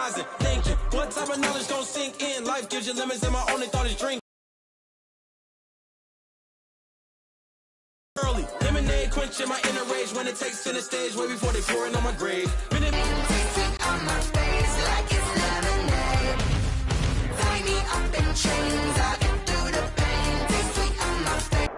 horizon. Thinking, what type of knowledge don't sink in? Life gives you lemons, and my only thought is drink. Early lemonade quenching my inner rage when it takes center stage way before they pour it on my grave. On my face like it's lemonade. Tie me up in chains, I get through the pain. Taste sweet on my face.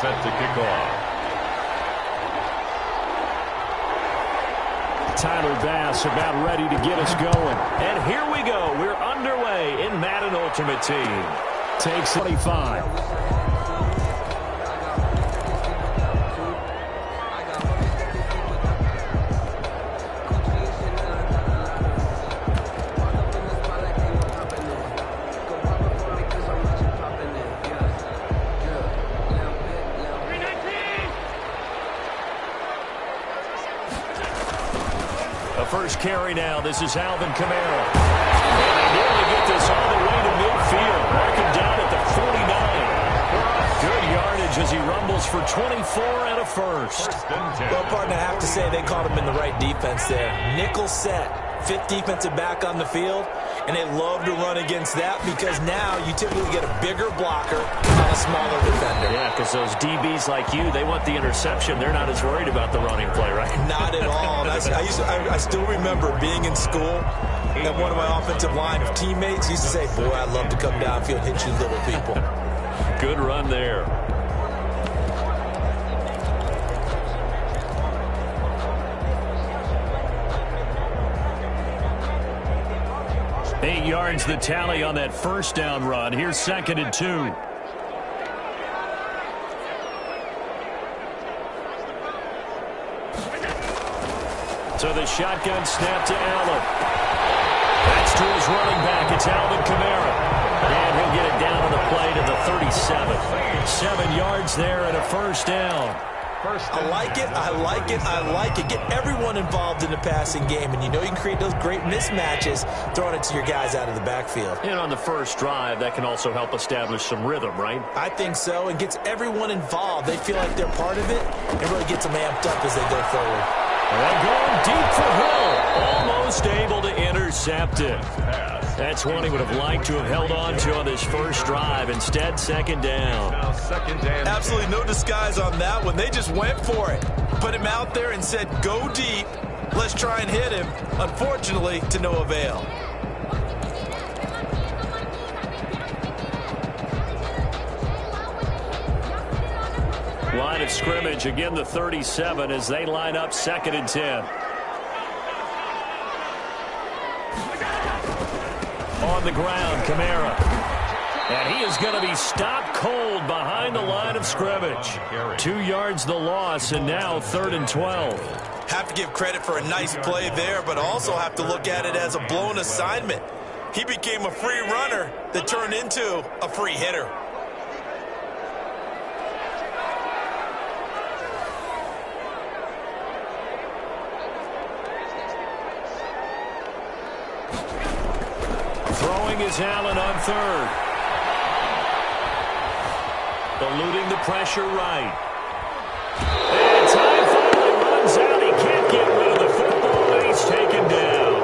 Set to kick off. Tyler Bass about ready to get us going. And here we go. We're underway in Madden Ultimate Team. Takes 25. First carry now. This is Alvin Kamara. And they nearly get this all the way to midfield. Mark him down at the 49. Good yardage as he rumbles for 24 and a first. Well, partner, I have to say they caught him in the right defense there. Nickel set. Fifth defensive back on the field. And they love to run against that because now you typically get a bigger blocker on a smaller defender. Yeah, because those DBs like you, they want the interception. They're not as worried about the running play, right? Not at all. I still remember being in school, and one of my offensive line teammates used to say, boy, I'd love to come downfield and hit you little people. Good run there. 8 yards the tally on that first down run. Here's 2nd and 2. So the shotgun snap to Allen. That's to his running back. It's Alvin Kamara. And he'll get it down on the play to the 37. 7 yards there and a first down. I like it, I like it, I like it. Get everyone involved in the passing game, and you know you can create those great mismatches throwing it to your guys out of the backfield. And on the first drive, that can also help establish some rhythm, right? I think so. It gets everyone involved. They feel like they're part of it, and really gets them amped up as they go forward. And going deep for Hill. Almost able to intercept it. That's one he would have liked to have held on to on this first drive. Instead, 2nd down. Absolutely no disguise on that one. They just went for it. Put him out there and said, go deep. Let's try and hit him. Unfortunately, to no avail. Line of scrimmage, again the 37 as they line up 2nd and 10. On the ground, Kamara. And he is going to be stopped cold behind the line of scrimmage. 2 yards the loss, and now 3rd and 12. Have to give credit for a nice play there, but also have to look at it as a blown assignment. He became a free runner that turned into a free hitter. Throwing is Allen on 3rd. Eluding the pressure right. And time finally runs out. He can't get rid of the football, and he's taken down.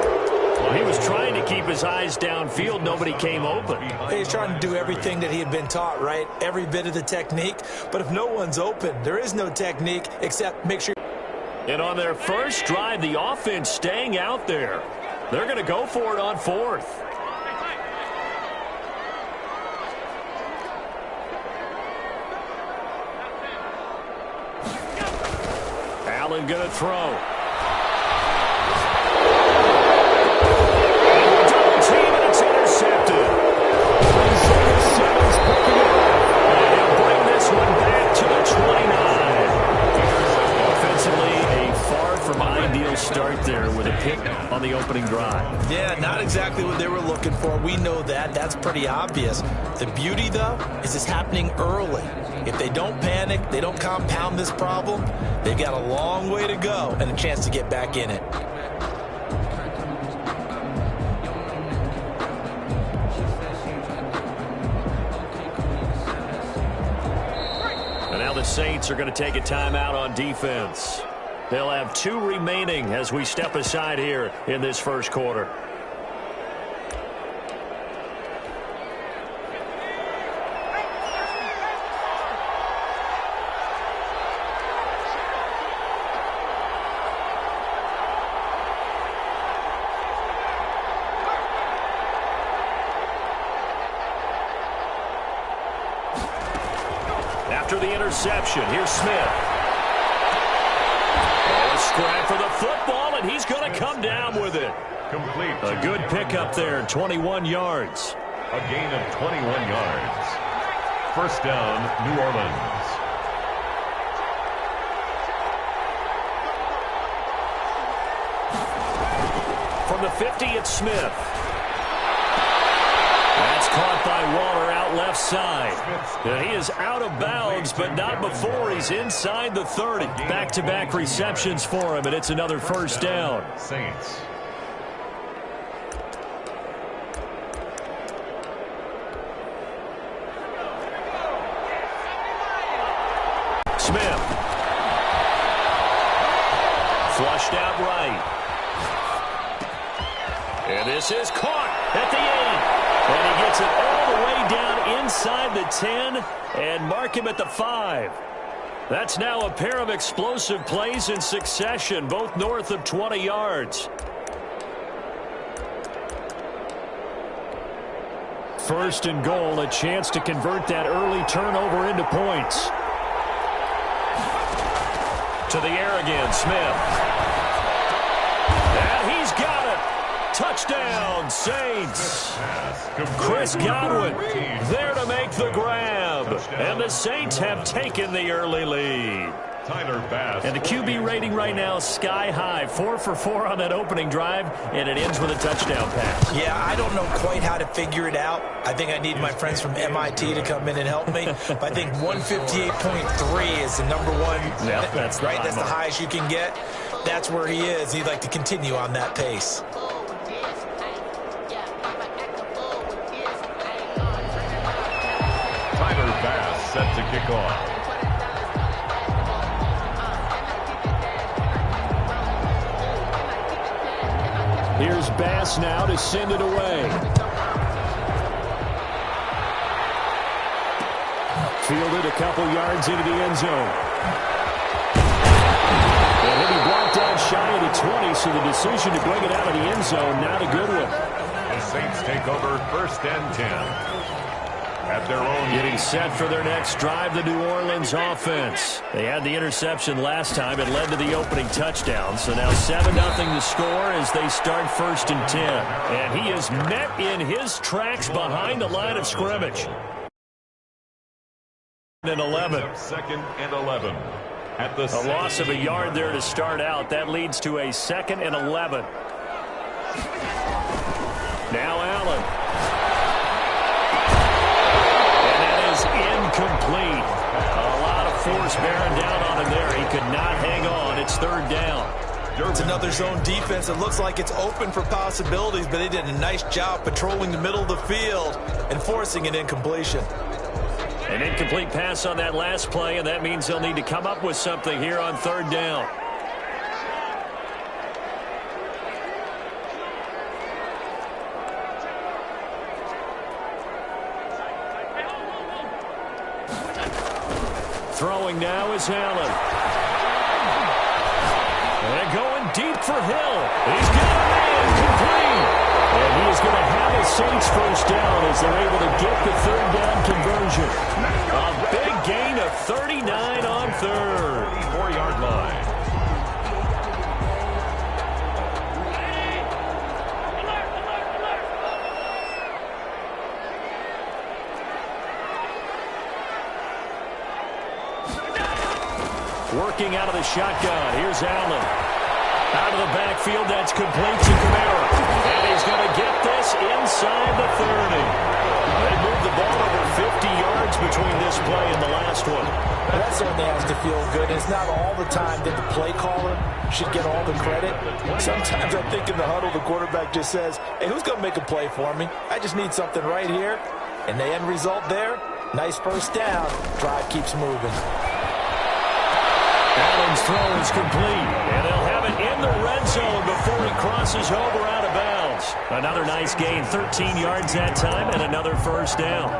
Well, he was trying to keep his eyes downfield. Nobody came open. He's trying to do everything that he had been taught, right? Every bit of the technique. But if no one's open, there is no technique except make sure. And on their first drive, the offense staying out there. They're going to go for it on 4th. Allen going to throw. Double team, and it's intercepted. And he'll bring this one back to the 29. Offensively, a far from ideal start there with a pick on the opening drive. Yeah, not exactly what they were looking for. We know that. That's pretty obvious. The beauty, though, is it's happening early. If they don't panic, they don't compound this problem, they've got a long way to go and a chance to get back in it. And now the Saints are going to take a timeout on defense. They'll have 2 remaining as we step aside here in this first quarter. After the interception, here's Smith. A scrap for the football, and he's going to come down with it. Complete. A good pickup there, 21 yards. A gain of 21 yards. First down, New Orleans. From the 50, it's Smith. That's caught by Waller out left side. And he is out of bounds, but not before he's inside the 30. Back-to-back receptions for him, and it's another first down. Saints. Smith. Flushed out right. And this is caught at the 8. And he gets it all the way down inside the 10 and mark him at the 5. That's now a pair of explosive plays in succession, both north of 20 yards. First and goal, a chance to convert that early turnover into points. To the air again, Smith. And he's got it. Touchdown, Saints. Chris Godwin there to make the grab. And the Saints have taken the early lead. And the QB rating right now is sky high. 4 for 4 on that opening drive, and it ends with a touchdown pass. Yeah, I don't know quite how to figure it out. I think I need my friends from MIT to come in and help me. But I think 158.3 is the number one. Yeah, that's right. That's the highest you can get. That's where he is. He'd like to continue on that pace. Set to kick off. Here's Bass now to send it away. Fielded a couple yards into the end zone. And he'll be blocked out shy of the 20, so the decision to bring it out of the end zone, not a good one. The Saints take over first and 10. At their own. Getting set for their next drive, the New Orleans offense. They had the interception last time. It led to the opening touchdown. So now 7-0 the score as they start first and 10. And he is met in his tracks behind the line of scrimmage. And 11. Second and 11. At the a loss of a yard there to start out. That leads to a 2nd and 11. Now Allen. Incomplete. A lot of force bearing down on him there. He could not hang on. It's 3rd down. It's another zone defense. It looks like it's open for possibilities, but they did a nice job patrolling the middle of the field and forcing an incompletion. An incomplete pass on that last play, and that means they'll need to come up with something here on 3rd down. Throwing now is Allen. And going deep for Hill. He's got a man complete. And he is going to have a Saints first down as they're able to get the 3rd down conversion. A big gain of 39 on 3rd. 4-yard line. Working out of the shotgun. Here's Allen. Out of the backfield, that's complete to Kamara. And he's going to get this inside the 30. They moved the ball over 50 yards between this play and the last one. That certainly has to feel good. It's not all the time that the play caller should get all the credit. Sometimes I think in the huddle, the quarterback just says, hey, who's going to make a play for me? I just need something right here. And the end result there, nice first down. Drive keeps moving. Allen's throw is complete, and they'll have it in the red zone before he crosses over out of bounds. Another nice gain, 13 yards that time, and another first down.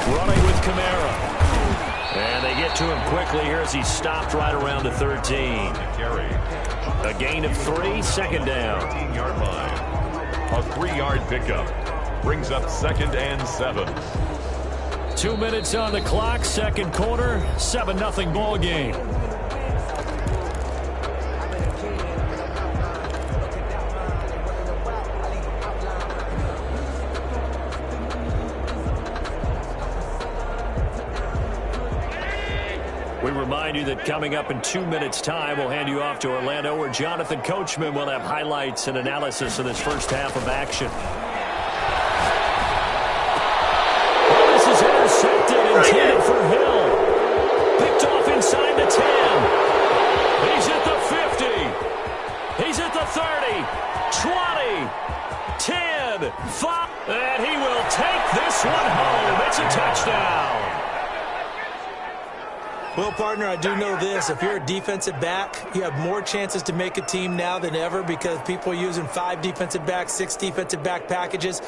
Running with Kamara. And they get to him quickly here as he's stopped right around the 13. A gain of 3, second down. 15-yard line. A 3-yard pickup. Brings up 2nd and 7. 2 minutes on the clock, second quarter, 7-0 ball game. We remind you that coming up in 2 minutes' time, we'll hand you off to Orlando, where Jonathan Coachman will have highlights and analysis of this first half of action. Oh, this is intercepted, intended for Hill. Picked off inside the 10. He's at the 50. He's at the 30, 20, 10, 5. And he will take this one home. It's a touchdown. Well, partner, I do know this. If you're a defensive back, you have more chances to make a team now than ever because people are using 5 defensive backs, 6 defensive back packages.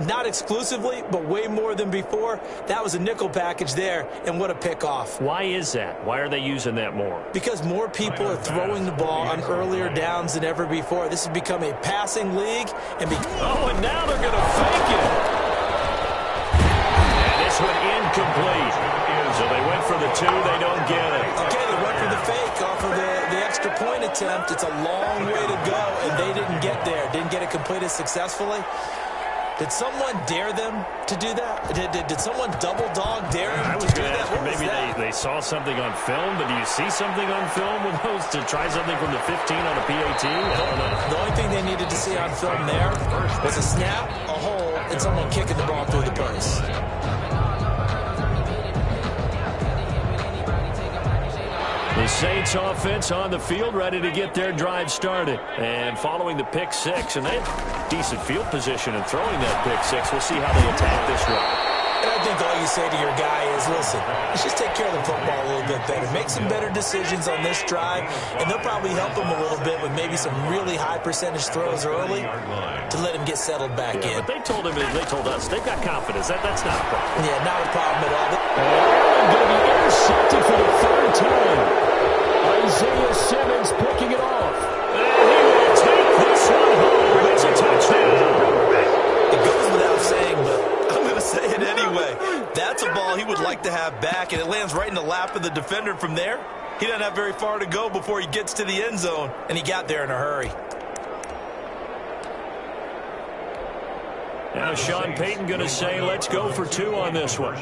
Not exclusively, but way more than before. That was a nickel package there, and what a pickoff. Why is that? Why are they using that more? Because more people are throwing the ball on earlier downs than ever before. This has become a passing league. And now they're going to fake it. And this one incomplete. So they went for the 2, they don't get it. Okay, they went for the fake off of the extra point attempt. It's a long way to go, and they didn't get there. Didn't get it completed successfully. Did someone dare them to do that? Did someone double dog dare them to do that? Maybe they saw something on film, but do you see something on film with those to try something from the 15 on a PAT? I don't know. The only thing they needed to see on film there was a snap, a hole, and someone kicking the ball through the post. The Saints offense on the field, ready to get their drive started. And following the pick 6, and they have decent field position and throwing that pick 6. We'll see how they attack this drive. And I think all you say to your guy is, listen, let's just take care of the football a little bit better. Make some better decisions on this drive, and they'll probably help him a little bit with maybe some really high percentage throws early to let him get settled back in. But they told us, they've got confidence. That's not a problem. Yeah, not a problem at all. Allen going to be intercepted for the 3rd time. Isaiah Simmons picking it off. And he will take this one home. It's a touchdown. It goes without saying, but I'm going to say it anyway. That's a ball he would like to have back, and it lands right in the lap of the defender from there. He doesn't have very far to go before he gets to the end zone, and he got there in a hurry. Now Sean Payton going to say, let's go for 2 on this one.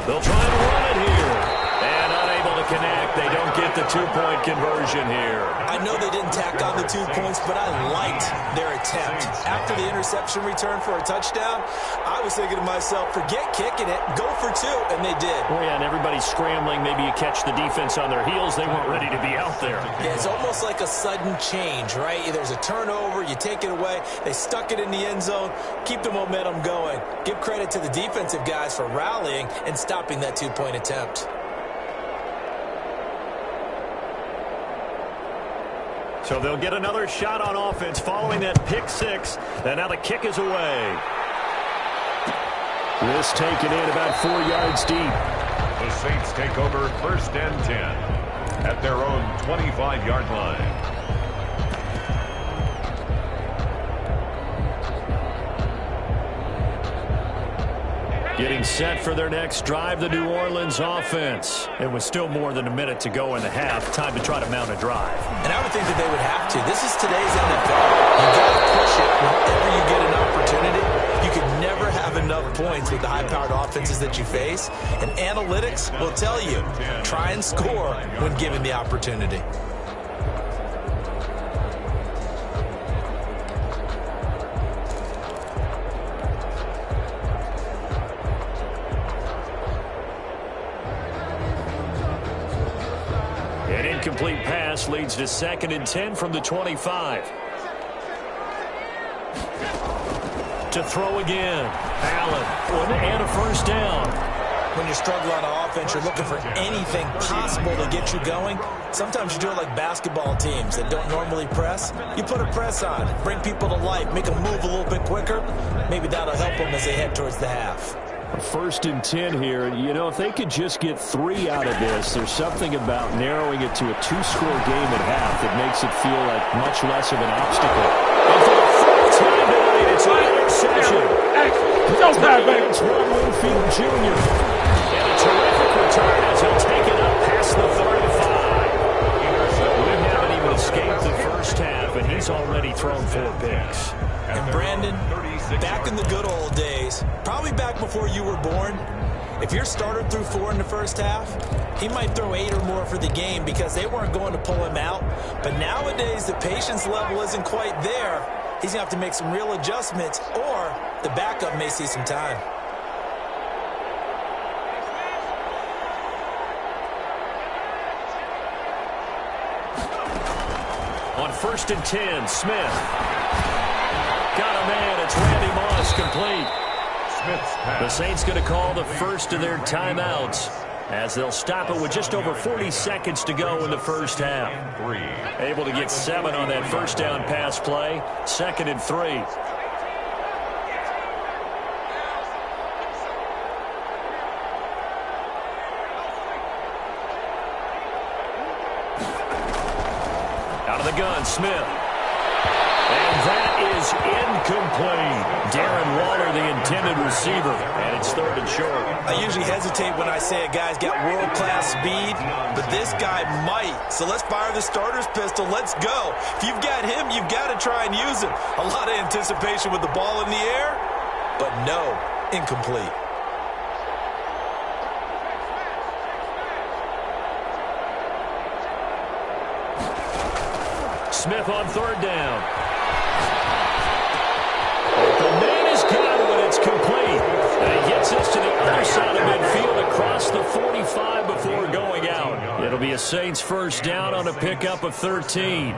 They'll try and run it here. And unable to connect. They don't get the 2-point conversion here. I know they didn't tack on the 2 points, but I liked their attempt. After the interception return for a touchdown, I was thinking to myself, forget kicking it, go for 2, and they did. Oh, yeah, and everybody's scrambling. Maybe you catch the defense on their heels. They weren't ready to be out there. Yeah, it's almost like a sudden change, right? There's a turnover, you take it away, they stuck it in the end zone, keep the momentum going. Give credit to the defensive guys for rallying and stopping that 2-point attempt. So they'll get another shot on offense following that pick 6. And now the kick is away. This taken in about 4 yards deep. The Saints take over 1st and 10 at their own 25-yard line. Getting set for their next drive, the New Orleans offense. It was still more than a minute to go in the half. Time to try to mount a drive. And I would think that they would have to. This is today's NFL. You got to push it whenever you get an opportunity. You can never have enough points with the high-powered offenses that you face. And analytics will tell you, try and score when given the opportunity. An incomplete pass leads to 2nd and 10 from the 25. To throw again. Allen, and a first down. When you struggle on offense, you're looking for anything possible to get you going. Sometimes you do it like basketball teams that don't normally press. You put a press on, bring people to life, make them move a little bit quicker. Maybe that'll help them as they head towards the half. 1st and 10 here. You know, if they could just get 3 out of this, there's something about narrowing it to a 2-score game at half that makes it feel like much less of an obstacle. And for the fourth time tonight, it's an interception. It's Ron Winfield Jr. And a terrific return as he'll take it up past the 35. We haven't even escaped the first half, and he's already thrown 4 picks. And Brandon, back in the good old days, probably back before you were born, if your starter threw 4 in the first half, he might throw 8 or more for the game because they weren't going to pull him out. But nowadays, the patience level isn't quite there. He's going to have to make some real adjustments, or the backup may see some time. On 1st and 10, Smith. Got a man. It's Randy Moss, complete. The Saints going to call the first of their timeouts as they'll stop it with just over 40 seconds to go in the first half. Able to get 7 on that first down pass play. 2nd and 3. Out of the gun, Smith. And that is incomplete. Darren Waller, the intended receiver, and it's 3rd and short. I usually hesitate when I say a guy's got world-class speed, but this guy might. So let's fire the starter's pistol. Let's go. If you've got him, you've got to try and use him. A lot of anticipation with the ball in the air, but no, incomplete. Smith on 3rd down. The man is gone when it's complete. And he gets us to the other side of midfield across the 45 before going out. It'll be a Saints first down on a pickup of 13.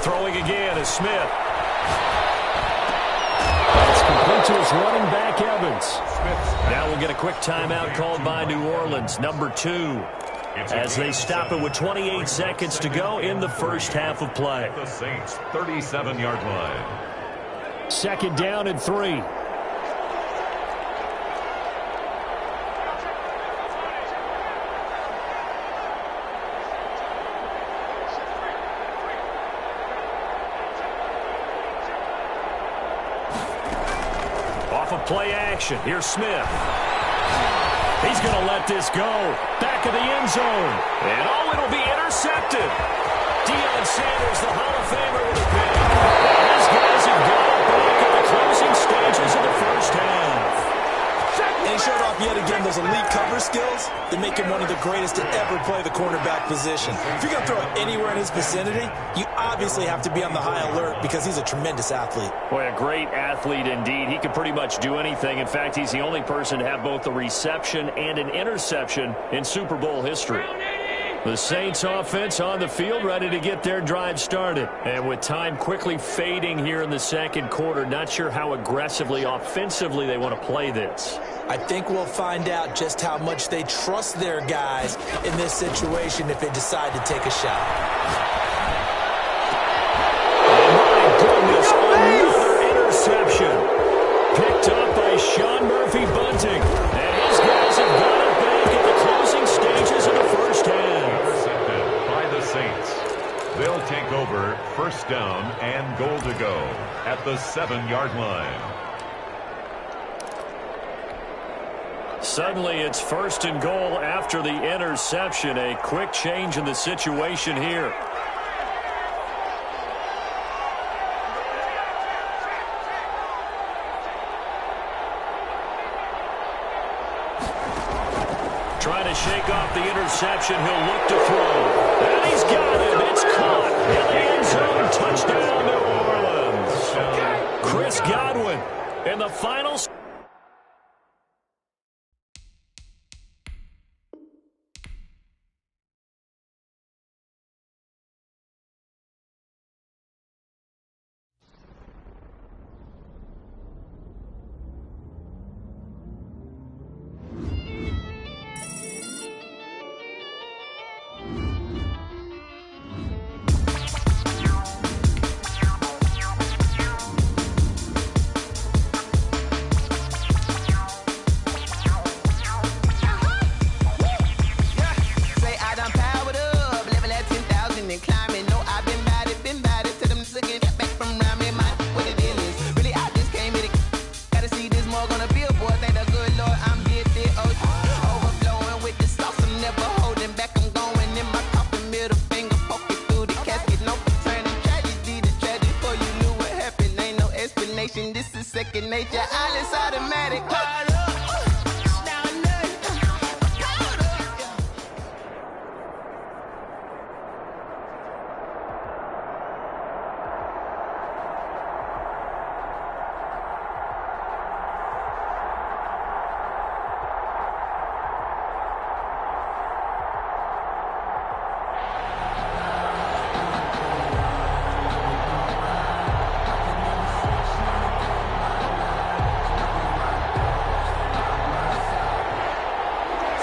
Throwing again is Smith. It's complete to his running back, Evans. Now we'll get a quick timeout called by New Orleans, number 2, as they stop it with 28 seconds to go in the first half of play. The Saints 37-yard line. 2nd down and 3. Off of play action. Here's Smith. He's going to let this go. Back of the end zone. And oh, it'll be intercepted. Deion Sanders, the Hall of Famer, with a pick. And his guys have got it back in the closing stages of the first half. And he showed off yet again those elite cover skills that make him one of the greatest to ever play the cornerback position. If you're going to throw it anywhere in his vicinity, you obviously have to be on the high alert because he's a tremendous athlete. Boy, a great athlete indeed. He can pretty much do anything. In fact, he's the only person to have both a reception and an interception in Super Bowl history. The Saints offense on the field, ready to get their drive started. And with time quickly fading here in the second quarter, not sure how aggressively, offensively they want to play this. I think we'll find out just how much they trust their guys in this situation if they decide to take a shot. punting. And his guys have got it back at the closing stages of the first half. Intercepted by the Saints. They'll take over first down and goal to go at the 7-yard line. Suddenly it's first and goal after the interception. A quick change in the situation here. Trying to shake off the interception. He'll look to throw. And he's got it. It's caught. In the end zone. Touchdown, New Orleans. Chris Godwin in the final. This is second nature. All is automatic.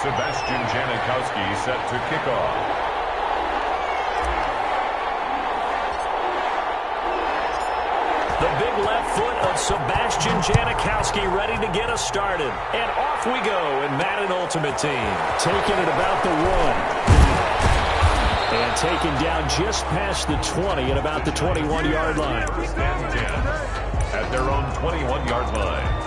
Sebastian Janikowski set to kick off. The big left foot of Sebastian Janikowski ready to get us started. And off we go in Madden Ultimate Team. Taking it about the 1. And taken down just past the 20 at about the 21-yard line. First and 10 at their own 21-yard line.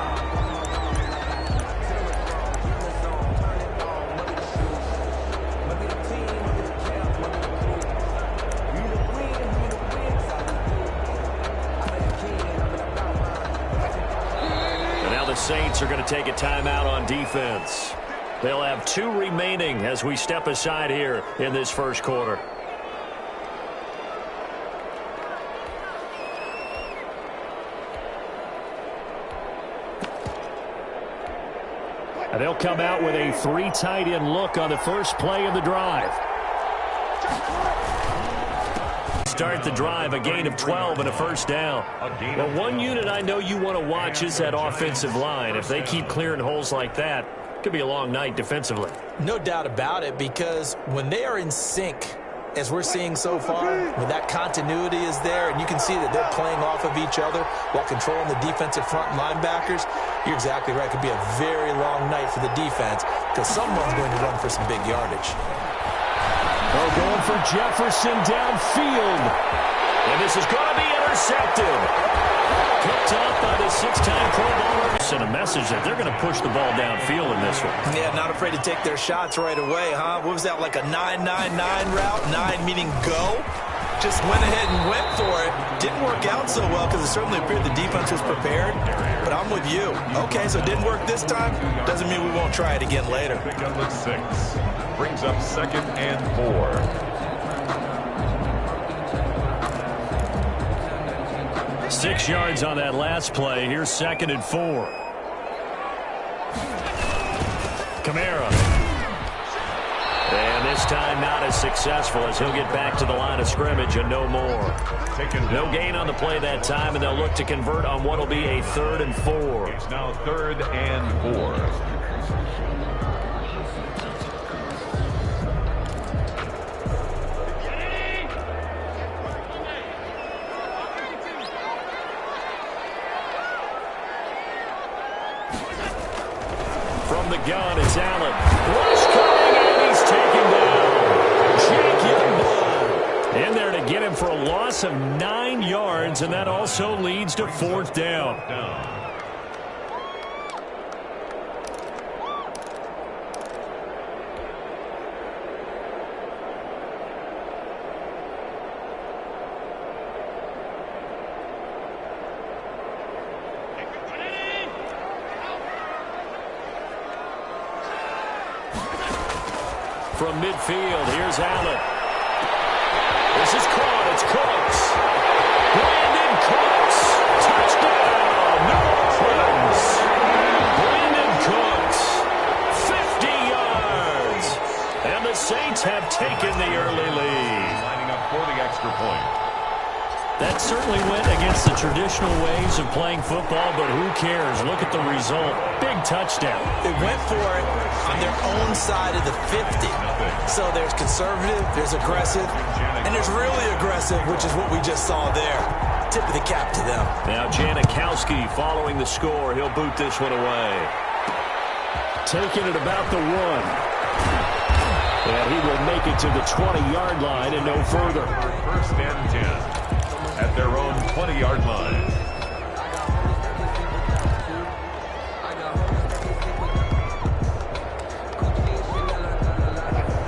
Saints are going to take a timeout on defense. They'll have 2 remaining as we step aside here in this first quarter. And they'll come out with a 3 tight end look on the first play of the drive. Start the drive, a gain of 12 and a first down. Well, one unit I know you want to watch is that offensive line. If they keep clearing holes like that, it could be a long night defensively. No doubt about it, because when they are in sync, as we're seeing so far, when that continuity is there, and you can see that they're playing off of each other while controlling the defensive front linebackers, you're exactly right. It could be a very long night for the defense because someone's going to run for some big yardage. They're going for Jefferson downfield. And this is going to be intercepted. Picked up by the 6-time Pro Bowler. Sent a message that they're going to push the ball downfield in this one. Yeah, not afraid to take their shots right away, huh? What was that, like a 9-9-9 route? 9 meaning go? Just went ahead and went for it. Didn't work out so well because it certainly appeared the defense was prepared. But I'm with you. Okay, so it didn't work this time. Doesn't mean we won't try it again later. Pick up the 6. Brings up 2nd and 4. 6 yards on that last play. Here's 2nd and 4. Kamara. And this time not as successful as he'll get back to the line of scrimmage and no more. No gain on the play that time, and they'll look to convert on what will be a 3rd and 4. It's now 3rd and 4. loss of 9 yards, and that also leads to 4th down. From midfield, here's Allen. This is caught. It's Cooks. Brandon Cooks. Touchdown, New Orleans. Brandon Cooks. 50 yards. And the Saints have taken the early lead. Lining up for the extra point. That certainly went against the traditional ways of playing football, but who cares? Look at the result. Big touchdown. They went for it on their own side of the 50. So there's conservative, there's aggressive, and there's really aggressive, which is what we just saw there. Tip of the cap to them. Now Janikowski following the score. He'll boot this one away. Taking it about the 1. And he will make it to the 20-yard line and no further. 1st and 10 at their own 20-yard line.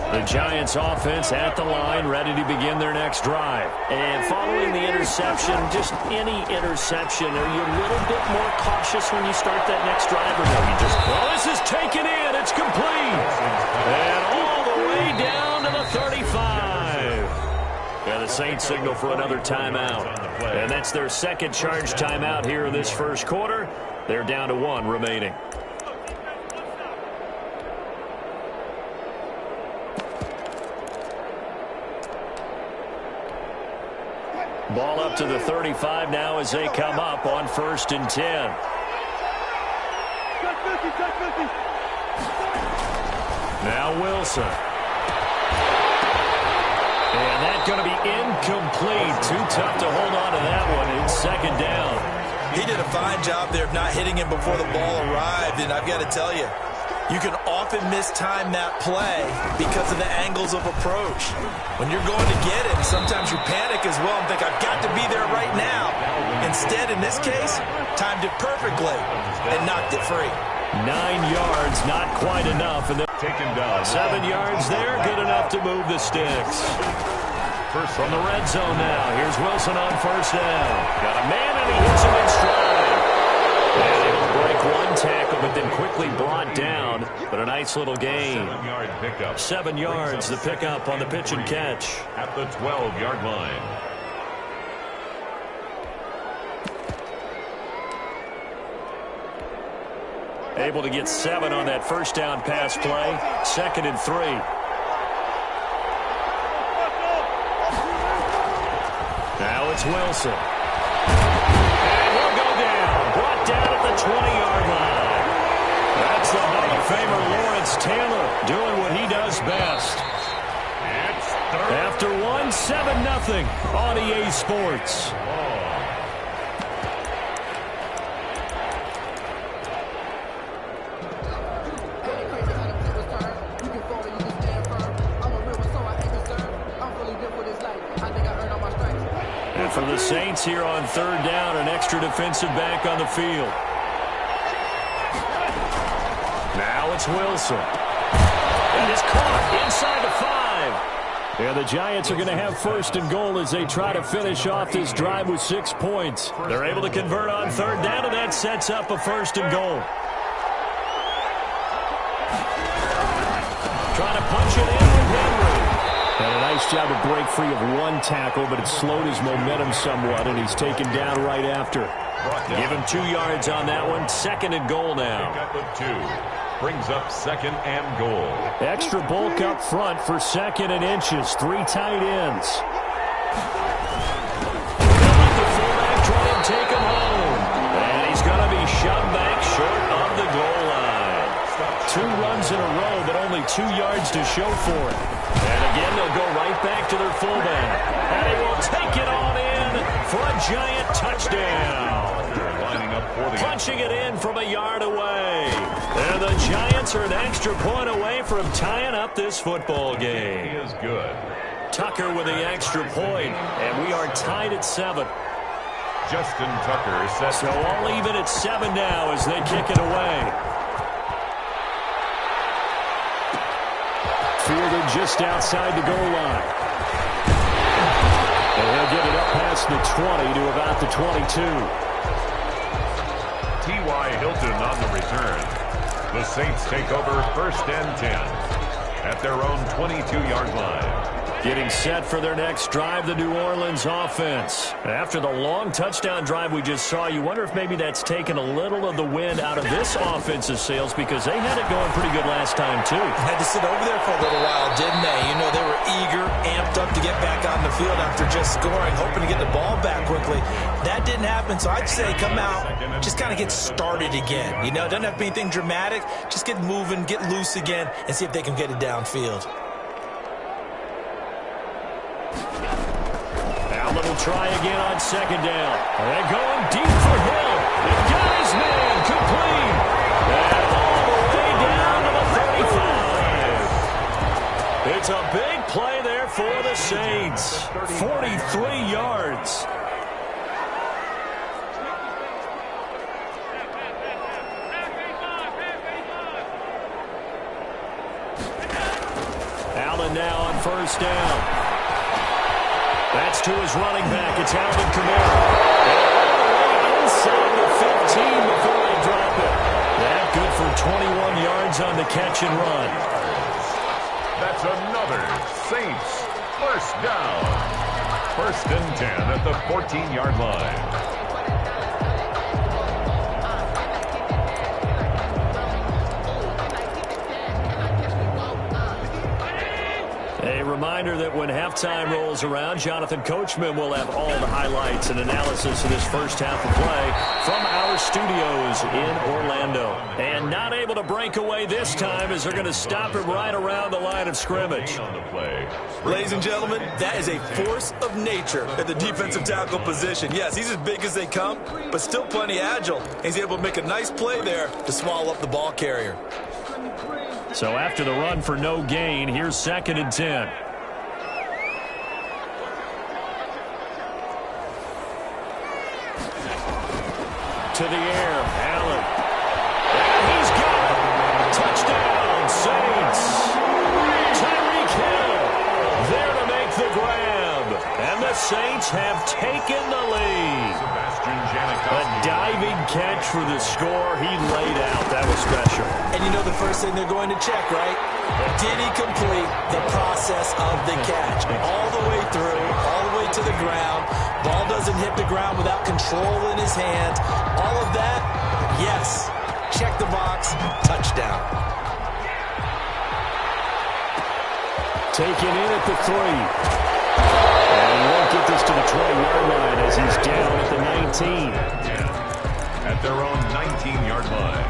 The Giants offense at the line, ready to begin their next drive. And following the interception, just any interception, are you a little bit more cautious when you start that next drive? Or no, you just, well, this is taken in. It's complete. And all the way down to the 35. Yeah, the Saints signal for another timeout. And that's their second charge timeout here in this first quarter. They're down to 1 remaining. Ball up to the 35 now as they come up on 1st and 10. Now Wilson. And that's going to be incomplete. Too tough to hold on to that one. It's 2nd down. He did a fine job there of not hitting him before the ball arrived, and I've got to tell you, you can often mistime that play because of the angles of approach. When you're going to get it, sometimes you panic as well and think, I've got to be there right now. Instead, in this case, timed it perfectly and knocked it free. 9 yards, not quite enough. And Taken down. 7 yards there, good enough to move the sticks. First from the red zone now. Here's Wilson on 1st down. Got a man and he hits him in stride. And he'll break 1 tackle, but then quickly brought down. But a nice little gain. 7-yard pickup. 7 yards, the pickup on the pitch and catch. At the 12-yard line. Able to get 7 on that 1st down pass play. 2nd and 3. Now it's Wilson. And he'll go down. Brought down at the 20-yard line. That's the Hall of Famer Lawrence Taylor doing what he does best. After 1, 7-0 on EA Sports. And for the Saints here on 3rd down, an extra defensive back on the field. Now it's Wilson. And it's caught inside the 5. And the Giants are going to have 1st and goal as they try to finish off this drive with 6 points. They're able to convert on 3rd down, and that sets up a 1st and goal. Trying to punch it in with Henry. And a nice job to break free of 1 tackle, but it slowed his momentum somewhat, and he's taken down right after. Give him 2 yards on that one. 2nd and goal now. Pick up of 2. Brings up 2nd and goal. Extra bulk up front for 2nd and inches. 3 tight ends. They'll let the fullback try and take him home. And he's going to be shoved back short of the goal line. 2 runs in a row, but only 2 yards to show for it. And again, they'll go right back to their fullback. And he will take it on in for a giant touchdown. Lining up for the Punching it in from a yard away. And the Giants are an extra point away from tying up this football game. He is good. Tucker with the extra point, and we are tied at 7. Justin Tucker sets. So all even at 7 now as they kick it away. Fielded just outside the goal line. And he'll get it up past the 20 to about the 22. T.Y. Hilton on the return. The Saints take over 1st and 10 at their own 22-yard line. Getting set for their next drive, the New Orleans offense. After the long touchdown drive we just saw, you wonder if maybe that's taken a little of the wind out of this offense's sails because they had it going pretty good last time, too. Had to sit over there for a little while, didn't they? You know, they were eager, amped up to get back on the field after just scoring, hoping to get the ball back quickly. That didn't happen, so I'd say come out, just kind of get started again. You know, it doesn't have to be anything dramatic. Just get moving, get loose again, and see if they can get it downfield. Allen will try again on 2nd down. They're going deep for Hill. They've got his man complete. And all the way down to the 35. It's a big play there for the Saints. 43 yards. Allen now on 1st down. That's to his running back. It's Alvin Kamara. Inside the 15 before they drop it. That good for 21 yards on the catch and run. That's another Saints 1st down. 1st and 10 at the 14-yard line. A reminder that when halftime rolls around, Jonathan Coachman will have all the highlights and analysis of this first half of play from our studios in Orlando. And not able to break away this time as they're going to stop him right around the line of scrimmage. Ladies and gentlemen, that is a force of nature at the defensive tackle position. Yes, he's as big as they come, but still plenty agile. He's able to make a nice play there to swallow up the ball carrier. So after the run for no gain, here's 2nd and 10. To the air, Allen. And he's got it. Touchdown, Saints. Tyreek Hill there to make the grab. And the Saints have taken the lead. A diving catch for the score. He laid out. That was special. And you know the first thing they're going to check, right? Did he complete the process of the catch? All the way through, all the way to the ground. Ball doesn't hit the ground without control in his hand. All of that, yes. Check the box. Touchdown. Taken in at the 3. And he won't get this to the 20-yard line as he's down at the 19. At their own 19-yard line.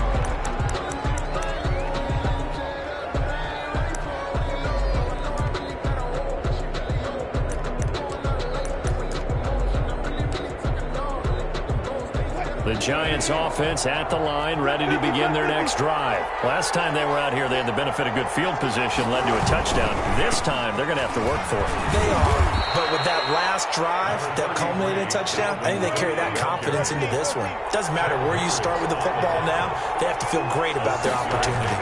The Giants offense at the line, ready to begin their next drive. Last time they were out here, they had the benefit of good field position, led to a touchdown. This time, they're going to have to work for it. They are, but with that last drive that culminated in a touchdown, I think they carry that confidence into this one. Doesn't matter where you start with the football now, they have to feel great about their opportunity.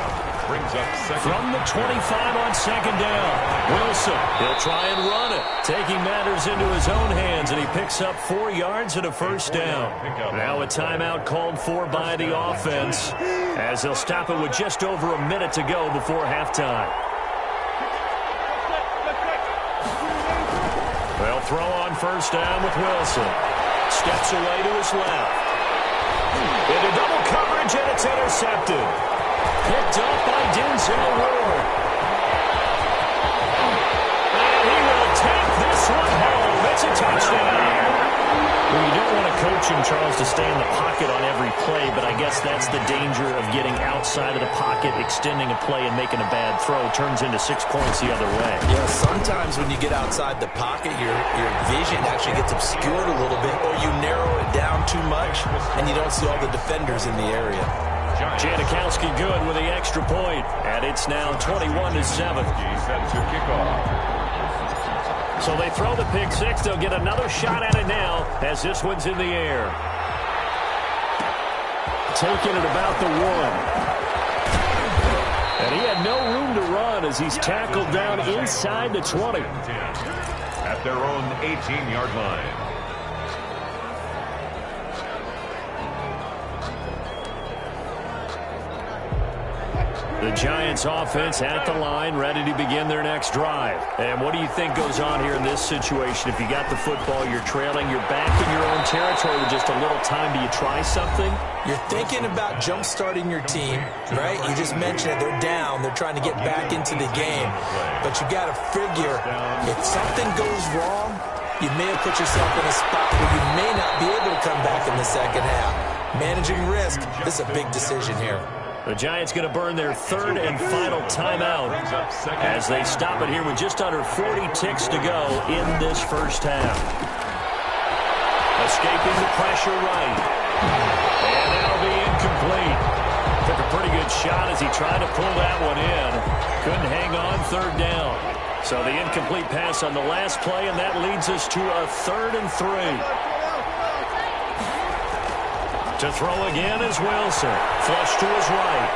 Brings up from the 25 on 2nd down. Wilson, he'll try and run it. Taking matters into his own hands, and he picks up 4 yards and a 1st down. Now a timeout called for by the offense as they'll stop it with just over a minute to go before halftime. They'll throw on 1st down with Wilson. Steps away to his left. Into double coverage, and it's intercepted. Picked up by Denzel Ward. And he will take this one home. It's a touchdown. Well, you don't want to coach him, Charles, to stay in the pocket on every play, but I guess that's the danger of getting outside of the pocket, extending a play, and making a bad throw. Turns into 6 points the other way. Yeah, sometimes when you get outside the pocket, your vision actually gets obscured a little bit, or you narrow it down too much, and you don't see all the defenders in the area. Janikowski good with the extra point, and it's now 21-7. Set to kick off. So they throw the pick six. They'll get another shot at it now as this one's in the air. Taking it about the 1. And he had no room to run as he's tackled down inside the 20. At their own 18-yard line. The Giants offense at the line, ready to begin their next drive. And what do you think goes on here in this situation? If you got the football, you're trailing, you're back in your own territory with just a little time. Do you try something? You're thinking about jump-starting your team, right? You just mentioned it. They're down. They're trying to get back into the game. But you got to figure, if something goes wrong, you may have put yourself in a spot where you may not be able to come back in the second half. Managing risk, this is a big decision here. The Giants going to burn their third and final timeout as they stop it here with just under 40 ticks to go in this first half. Escaping the pressure right. And that'll be incomplete. Took a pretty good shot as he tried to pull that one in. Couldn't hang on third down. So the incomplete pass on the last play, and that leads us to a 3rd and 3. To throw again is Wilson. Flush to his right.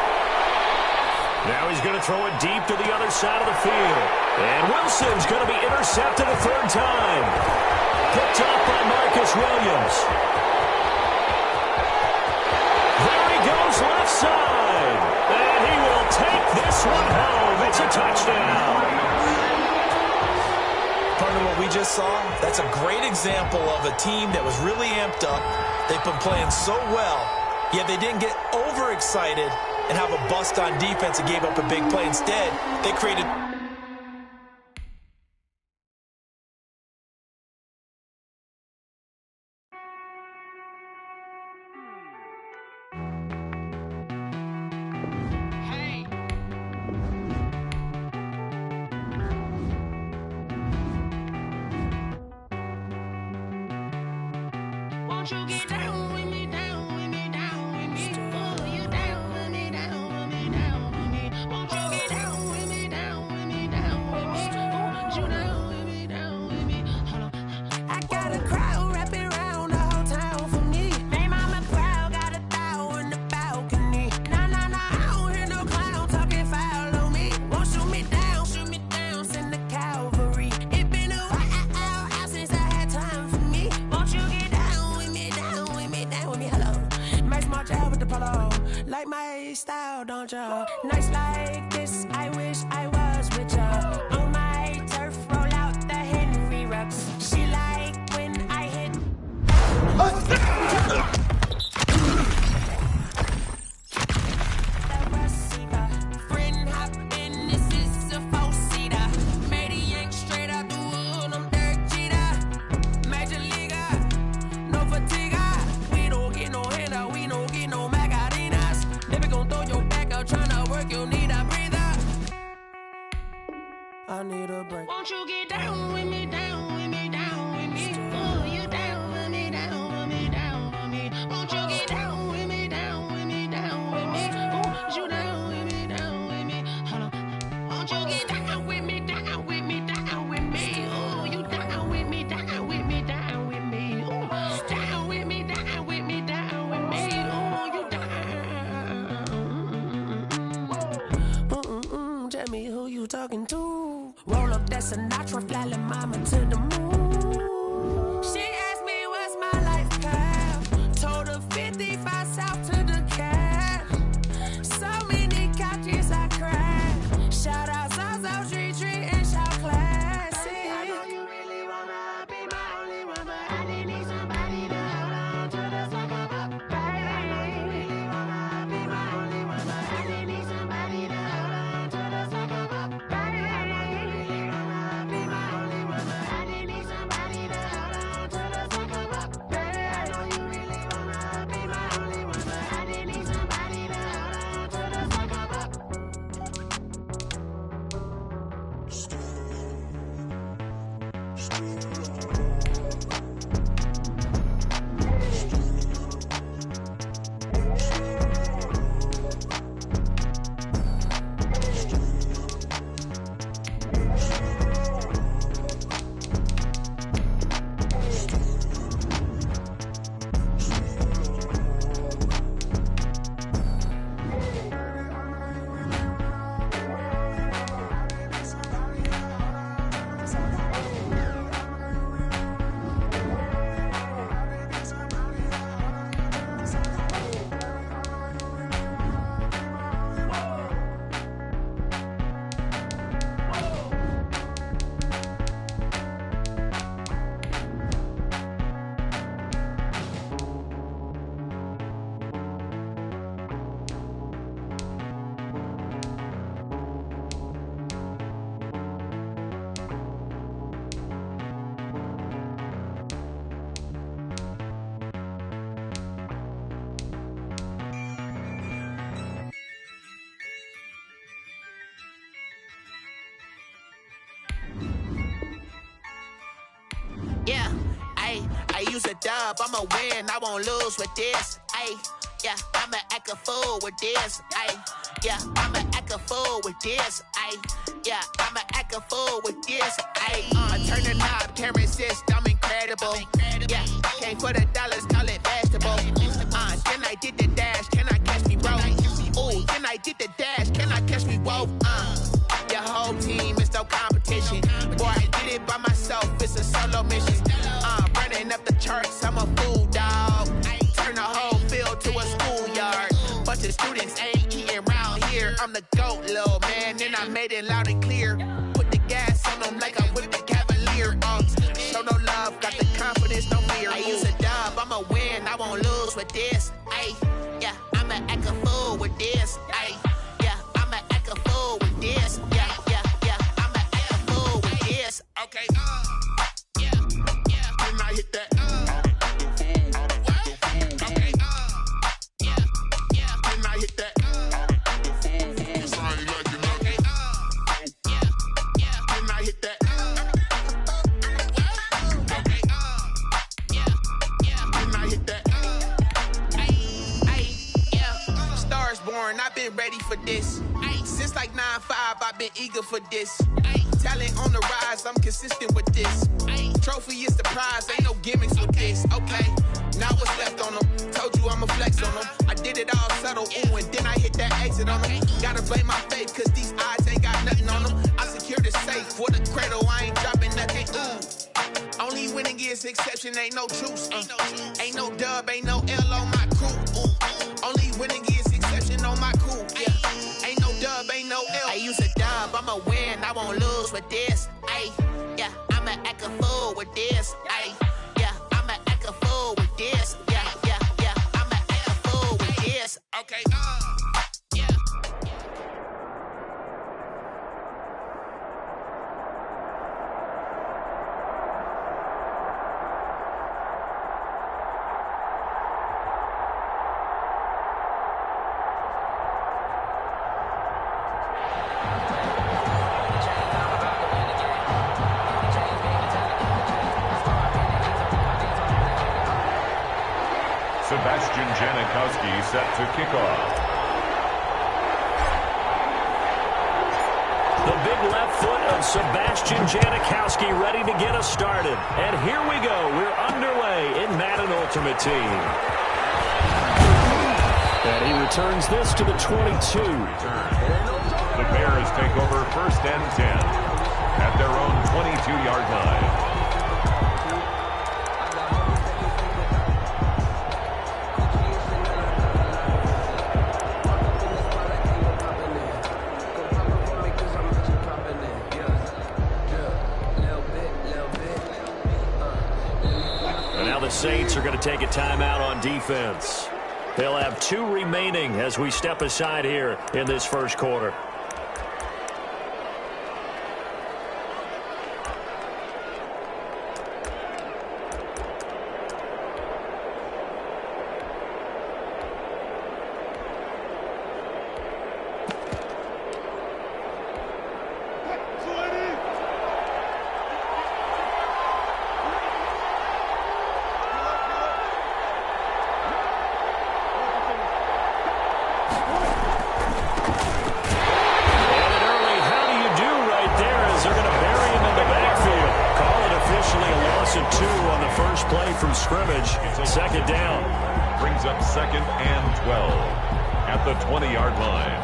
Now he's going to throw it deep to the other side of the field. And Wilson's going to be intercepted a 3rd time. Picked up by Marcus Williams. There he goes left side. And he will take this one home. It's a touchdown. Partner, what we just saw, that's a great example of a team that was really amped up. They've been playing so well, yet they didn't get overexcited and have a bust on defense and gave up a big play. Instead, they created... Won't you get down with me, down with me, down with me? Oh, you down with me, down with me, down with me. Won't you get down with me, down with me, down with me? Oh, you down with me, down with me? Hold on. I got a crowd wrapping around the whole town for me. They mama crowd got a thou in the balcony. Nah, nah, nah, I don't hear no clown talking foul on me. Won't shoot me down, send the cavalry. It been a while since I had time for me. Won't you get down with me, hello. My small child with the polo. Like my style, don't ya? Nights like this, I wish I was with ya. On my turf, roll out the Henry Rux. She like when I hit. The receiver. Friend hop in, this is a four-seater. Maniac straight out the wood, I'm Derek Jeter. Major leaguer, no fatigue. We don't get no handout, we don't get no Macarinas. Never gon' throw your back out, tryna work, you need a breather. I need a break. Won't you get down with me, down with me, down with me? Oh, you down with me, down with me, down with me. Won't you get down with me, down with me, down with me? Oh, you down with me, down with me? Hold on. Won't you get down with me, down with me, down with me? Oh, you down with me, down with me, down with me? Oh, down with me, down with me, down with me? Oh, you down. Tell me who you talking to. Roll up that Sinatra, fly like mama to the moon. She asked me what's my life path. Told her 55 south to the cat. So many couches I cracked. Shout out South Tree and shout classic. I know you really wanna be my only one, but I didn't need somebody to hold on to the sucker up, baby. I know you really wanna be my only one, but I didn't need somebody to hold on to the sucker up, baby. I know you really wanna be my only one, but I didn't need somebody to hold on to the sucker up, baby. I know you really wanna be my only one, but I didn't need somebody to hold on to the sucker up. use a dub, I'ma win, I won't lose with this. Ayy, yeah, I'ma act a fool with this. Ayy, yeah, I'ma act a fool with this. Ayy, yeah, I'ma act a fool with this. Ayy, I turn the knob, can't resist, I'm incredible. Yeah, came for the dollars, call it vegetable. Then I did the dash, can I catch me, bro? Ooh, then I did the dash, can I catch me, whoa? Your whole team is no competition. Boy, I did it by myself, it's a solo mission. Running up the charts, I'm a fool, dog. Turn the whole field to a schoolyard. Bunch of students ain't eating round here. I'm the GOAT, little man, and I made it loud and clear. Put the gas on them like I'm with the Cavalier. Show no love, got the confidence, no fear. I use a dub, I'ma win, I won't lose with this. Ay, yeah, I'ma act a fool with this. Ay, yeah, I'ma act a fool with this. Yeah, yeah, yeah, I'ma act a fool with this. Okay, yeah, yeah, when I hit that. Okay, yeah, yeah, when I hit that. I've been ready for this. Since like 9-5, I've been eager for this. Talent on the rise, I'm consistent with this. Trophy is the prize, ain't no gimmicks with this. Okay, now what's left on them? Told you I'ma flex on them. I did it all subtle, ooh, and then I hit that exit on them. Gotta blame my faith, cause these eyes ain't got nothing on them. I secured the safe for the cradle, I ain't dropping nothing, ooh. Only winning is exception, ain't no truce. Ain't no dub, ain't no L on my crew. Only winning is exception on my crew. Yeah, ain't no dub, ain't no L. I use a dub, I'ma win, I won't lose with this. Ay, yeah, I'ma act a fool with this. Ay, yeah, I'ma act a fool with this. Yeah, yeah, yeah, I'ma act a fool with this. Okay, yeah. Sebastian Janikowski set to kick off. The big left foot of Sebastian Janikowski ready to get us started. And here we go. We're underway in Madden Ultimate Team. And he returns this to the 22. The Bears take over 1st and 10 at their own 22-yard line. Saints are going to take a timeout on defense. They'll have 2 remaining as we step aside here in this first quarter. From scrimmage, 2nd down. Brings up 2nd and 12 at the 20-yard line.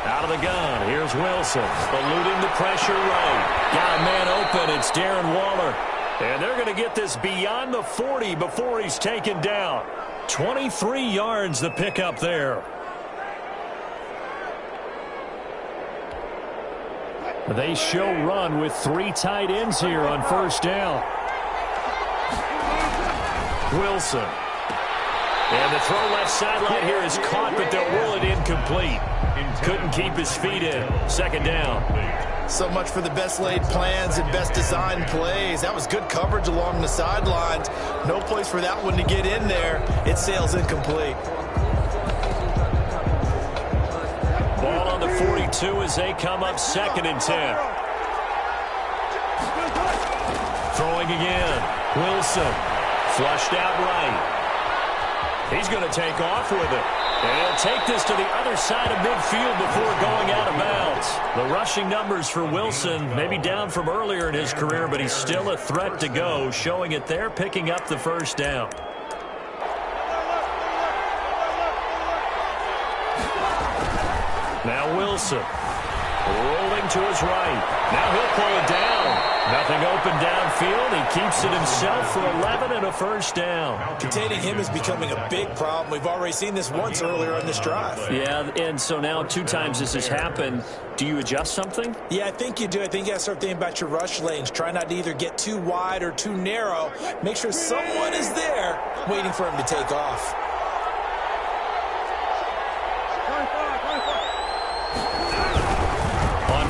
Out of the gun, here's Wilson, eluding the pressure right. Got a man open, it's Darren Waller. And they're going to get this beyond the 40 before he's taken down. 23 yards the pickup there. They show run with 3 tight ends here on 1st down. Wilson. And the throw left sideline here is caught, but they'll rule it incomplete. Couldn't keep his feet in. 2nd down. So much for the best laid plans and best designed plays. That was good coverage along the sidelines. No place for that one to get in there. It sails incomplete. 42 as they come up 2nd and 10. Throwing again. Wilson. Flushed out right. He's going to take off with it. And he'll take this to the other side of midfield before going out of bounds. The rushing numbers for Wilson maybe down from earlier in his career, but he's still a threat to go, showing it there, picking up the first down. Now Wilson. Rolling to his right. Now he'll pull it down. Nothing open downfield. He keeps it himself for 11 and a first down. Containing him is becoming a big problem. We've already seen this once earlier on this drive. Yeah, and so now 2 times this has happened. Do you adjust something? Yeah, I think you do. I think you got to start thinking about your rush lanes. Try not to either get too wide or too narrow. Make sure someone is there waiting for him to take off.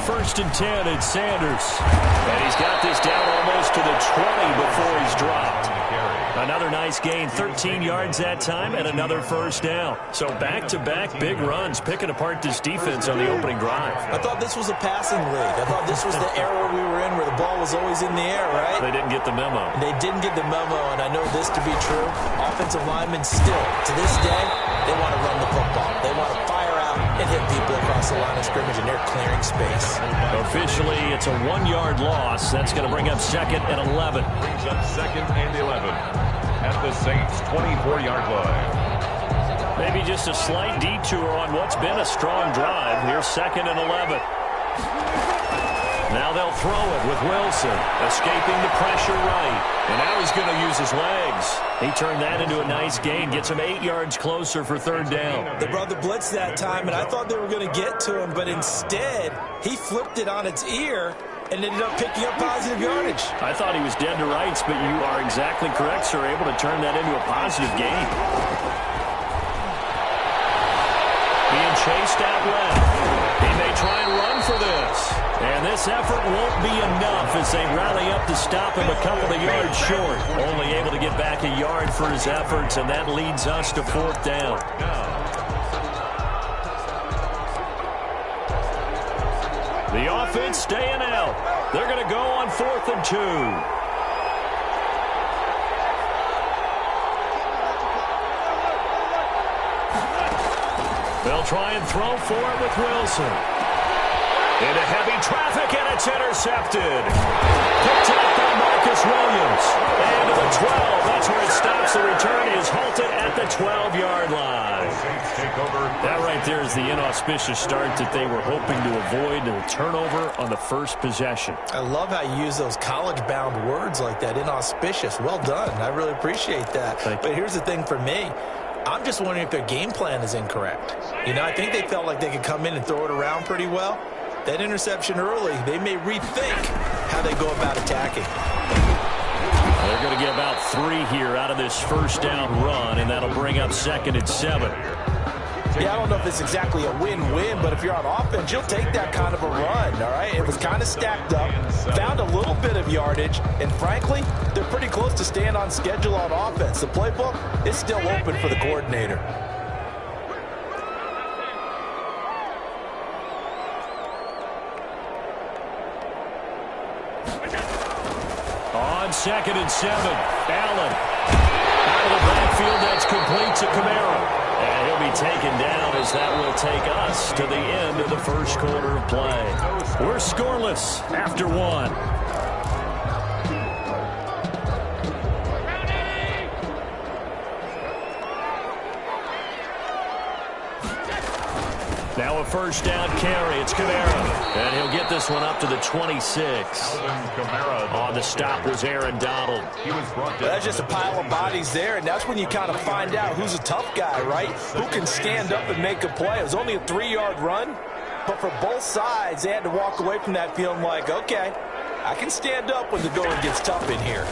First and 10, it's Sanders. And he's got this down almost to the 20 before he's dropped. Another nice gain, 13 yards that time, and another first down. So back-to-back big runs, picking apart this defense on the opening drive. I thought this was a passing league. I thought this was the era we were in where the ball was always in the air, right? They didn't get the memo. They didn't get the memo, and I know this to be true. Offensive linemen still, to this day, they want to run the football. They want to fire out and hit people across the line of scrimmage, and they're clearing space. Officially, it's a 1-yard loss. That's going to bring up 2nd and 11. Brings up 2nd and 11 at the Saints' 24-yard line. Maybe just a slight detour on what's been a strong drive. Here's 2nd and 11. Now they'll throw it with Wilson, escaping the pressure right. And now he's going to use his legs. He turned that into a nice gain, gets him 8 yards closer for 3rd down. They brought the blitz that time, and I thought they were going to get to him, but instead, he flipped it on its ear and ended up picking up positive yardage. I thought he was dead to rights, but you are exactly correct, sir, able to turn that into a positive gain. Being chased out left. He may try and run for this. And this effort won't be enough as they rally up to stop him a couple of yards short. Only able to get back a yard for his efforts, and that leads us to 4th down. The offense staying out. They're going to go on 4th and 2. They'll try and throw for it with Wilson. Into heavy traffic, and it's intercepted. Picked up by Marcus Williams. And to the 12. That's where it stops. The return is halted at the 12-yard line. That right there is the inauspicious start that they were hoping to avoid. A turnover on the first possession. I love how you use those college-bound words like that, inauspicious. Well done. I really appreciate that. But here's the thing for me. I'm just wondering if their game plan is incorrect. You know, I think they felt like they could come in and throw it around pretty well. That interception early, they may rethink how they go about attacking. They're going to get about 3 here out of this first down run, and that'll bring up 2nd and 7. Yeah, I don't know if it's exactly a win-win, but if you're on offense, you'll take that kind of a run, all right? It was kind of stacked up, found a little bit of yardage, and frankly, they're pretty close to staying on schedule on offense. The playbook is still open for the coordinator. On 2nd and 7, Allen. Out of the backfield, that's complete to Kamara. And he'll be taken down as that will take us to the end of the first quarter of play. We're scoreless after 1. Now a first down carry. It's Kamara. And he'll get this one up to the 26. On the stop was Aaron Donald. That's just a pile of bodies there, and that's when you kind of find out who's a tough guy, right? Who can stand up and make a play. It was only a 3-yard run, but for both sides, they had to walk away from that feeling like, okay, I can stand up when the going gets tough in here.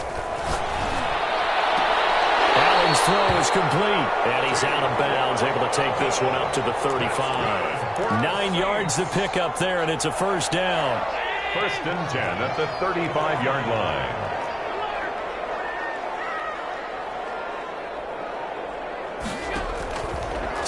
Allen's throw is complete, and he's out of bounds, able to take this one up to the 35. 9 yards to pick up there, and it's a first down. 1st and 10 at the 35-yard line.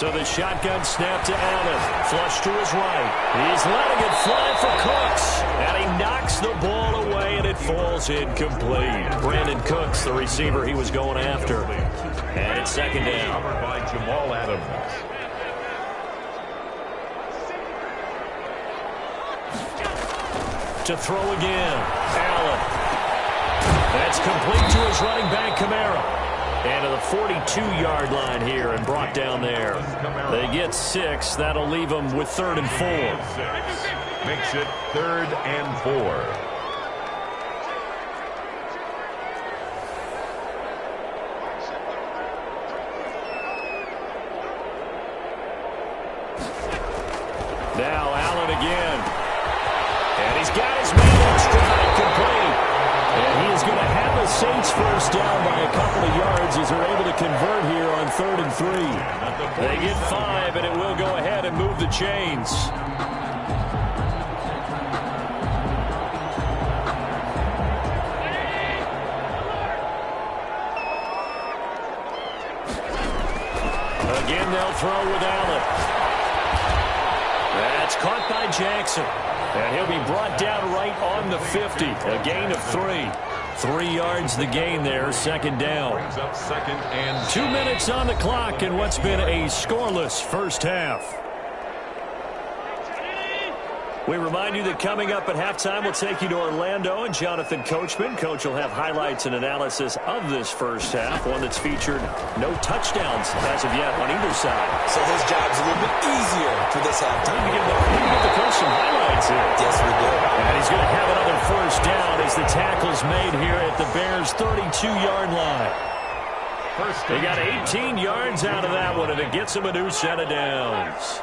So the shotgun snap to Allen. Flush to his right. He's letting it fly for Cooks. And he knocks the ball away, and it falls incomplete. Brandon Cooks, the receiver he was going after. And it's second down. Covered by Jamal Adams. To throw again. Allen. That's complete to his running back, Kamara. And to the 42-yard line here and brought down there. They get 6. That'll leave them with 3rd and 4. Makes it 3rd and 4. Now Allen again. And he's got his man in stride, complete. And he is going to have the Saints first down by a couple of yards as they're able to convert here on 3rd and 3. They get 5, and it will go ahead and move the chains. Again, they'll throw with Allen. That's caught by Jackson. And he'll be brought down right on the 50. A gain of 3. 3 yards the gain there, 2nd down. Brings up 2nd and 2 minutes on the clock in what's been a scoreless first half. We remind you that coming up at halftime, we'll take you to Orlando and Jonathan Coachman. Coach will have highlights and analysis of this first half, one that's featured no touchdowns as of yet on either side. So his job's a little bit easier for this halftime. We need to give the coach some highlights here. Yes, we do. And he's going to have another first down as the tackle's made here at the Bears' 32-yard line. They got 18 yards out of that one, and it gets them a new set of downs.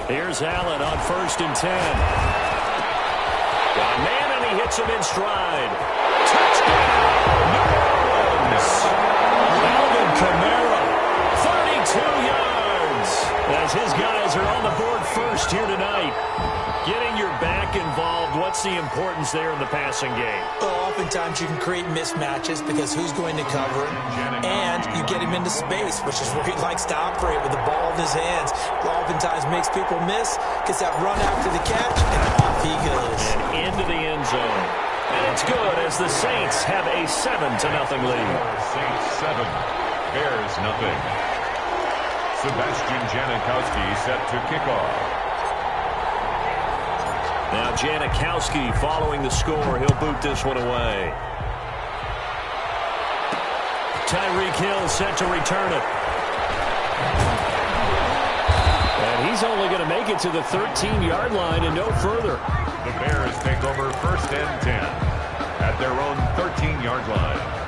Here's Allen on 1st and 10. Got a man, and he hits him in stride. Touchdown, New Orleans. Alvin Kamara, 32 yards. As his guys are on the board first here tonight. Getting your back involved, what's the importance there in the passing game? Well, oftentimes you can create mismatches because who's going to cover him, and you get him into space, which is where he likes to operate with the ball in his hands. Oftentimes makes people miss, gets that run after the catch, and off he goes. And into the end zone. And it's good as the Saints have a 7-0 lead. Saints 7, Bears nothing. Sebastian Janikowski set to kick off. Now Janikowski following the score. He'll boot this one away. Tyreek Hill set to return it. And he's only going to make it to the 13-yard line and no further. The Bears take over 1st and 10 at their own 13-yard line.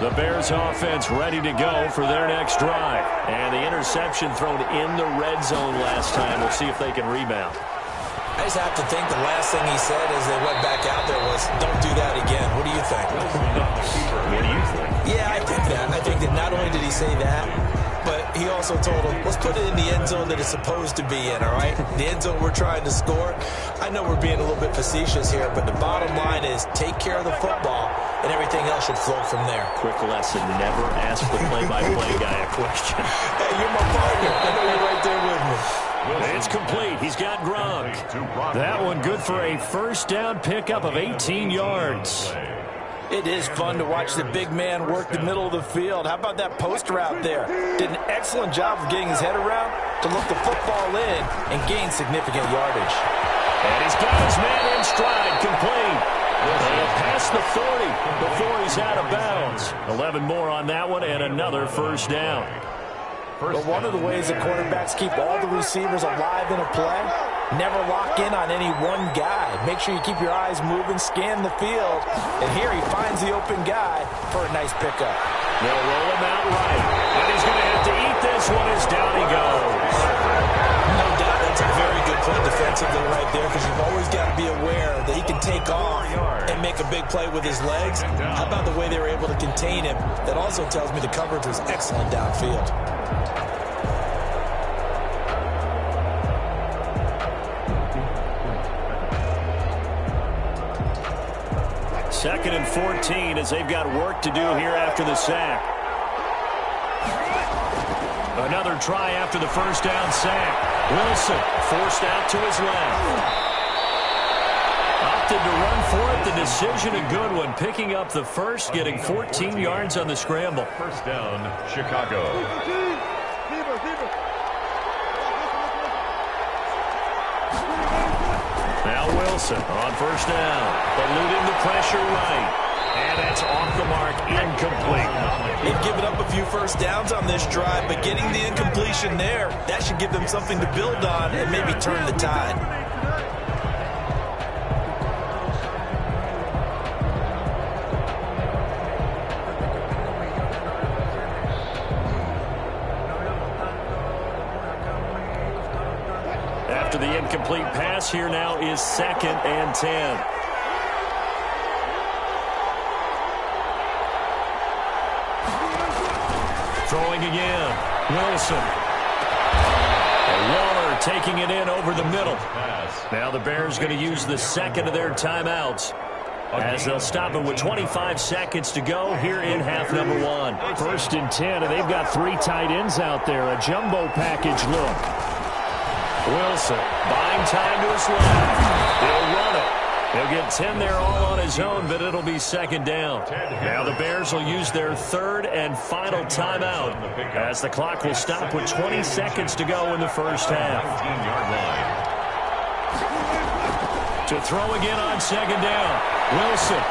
The Bears offense ready to go for their next drive. And the interception thrown in the red zone last time. We'll see if they can rebound. I just have to think the last thing he said as they went back out there was, don't do that again. What do you think? What do you think? Yeah, I think that. I think that not only did he say that, but he also told him, let's put it in the end zone that it's supposed to be in, all right? The end zone we're trying to score. I know we're being a little bit facetious here, but the bottom line is take care of the football, and everything else should flow from there. Quick lesson, never ask the play-by-play guy a question. Hey, you're my partner. I know you're right there with me. It's complete. He's got Gronk. That one good for a first down pickup of 18 yards. It is fun to watch the big man work the middle of the field. How about that post route there? Did an excellent job of getting his head around to look the football in and gain significant yardage. And he's got his man in stride, complete. And past the 40 before he's out of bounds. 11 more on that one and another first down. But one of the ways that quarterbacks keep all the receivers alive in a play, never lock in on any one guy. Make sure you keep your eyes moving, scan the field. And here he finds the open guy for a nice pickup. They'll roll him out right. And he's going to have to eat this one as down he goes. No doubt that's a very good play defensively right there because you've always got to be aware that he can take off and make a big play with his legs. How about the way they were able to contain him? That also tells me the coverage was excellent downfield. 2nd and 14 as they've got work to do here after the sack. Another try after the first down sack. Wilson forced out to his left. Opted to run for it. The decision a good one. Picking up the first, getting 14 yards on the scramble. First down, Chicago. Now Wilson on first down. Eluding the pressure right. And that's off the mark, incomplete. They've given up a few first downs on this drive, but getting the incompletion there, that should give them something to build on and maybe turn the tide. After the incomplete pass, here now is 2nd and 10. Throwing again. Wilson. And Waller taking it in over the middle. Now the Bears going to use the second of their timeouts as they'll stop it with 25 seconds to go here in half number 1. 1st and 10, and they've got 3 tight ends out there. A jumbo package look. Wilson buying time to his left. He'll run it. He'll get 10 there all on his own, but it'll be 2nd down. Now the Bears will use their 3rd and final timeout as the clock will stop with 20 seconds to go in the first half. To throw again on 2nd down. Wilson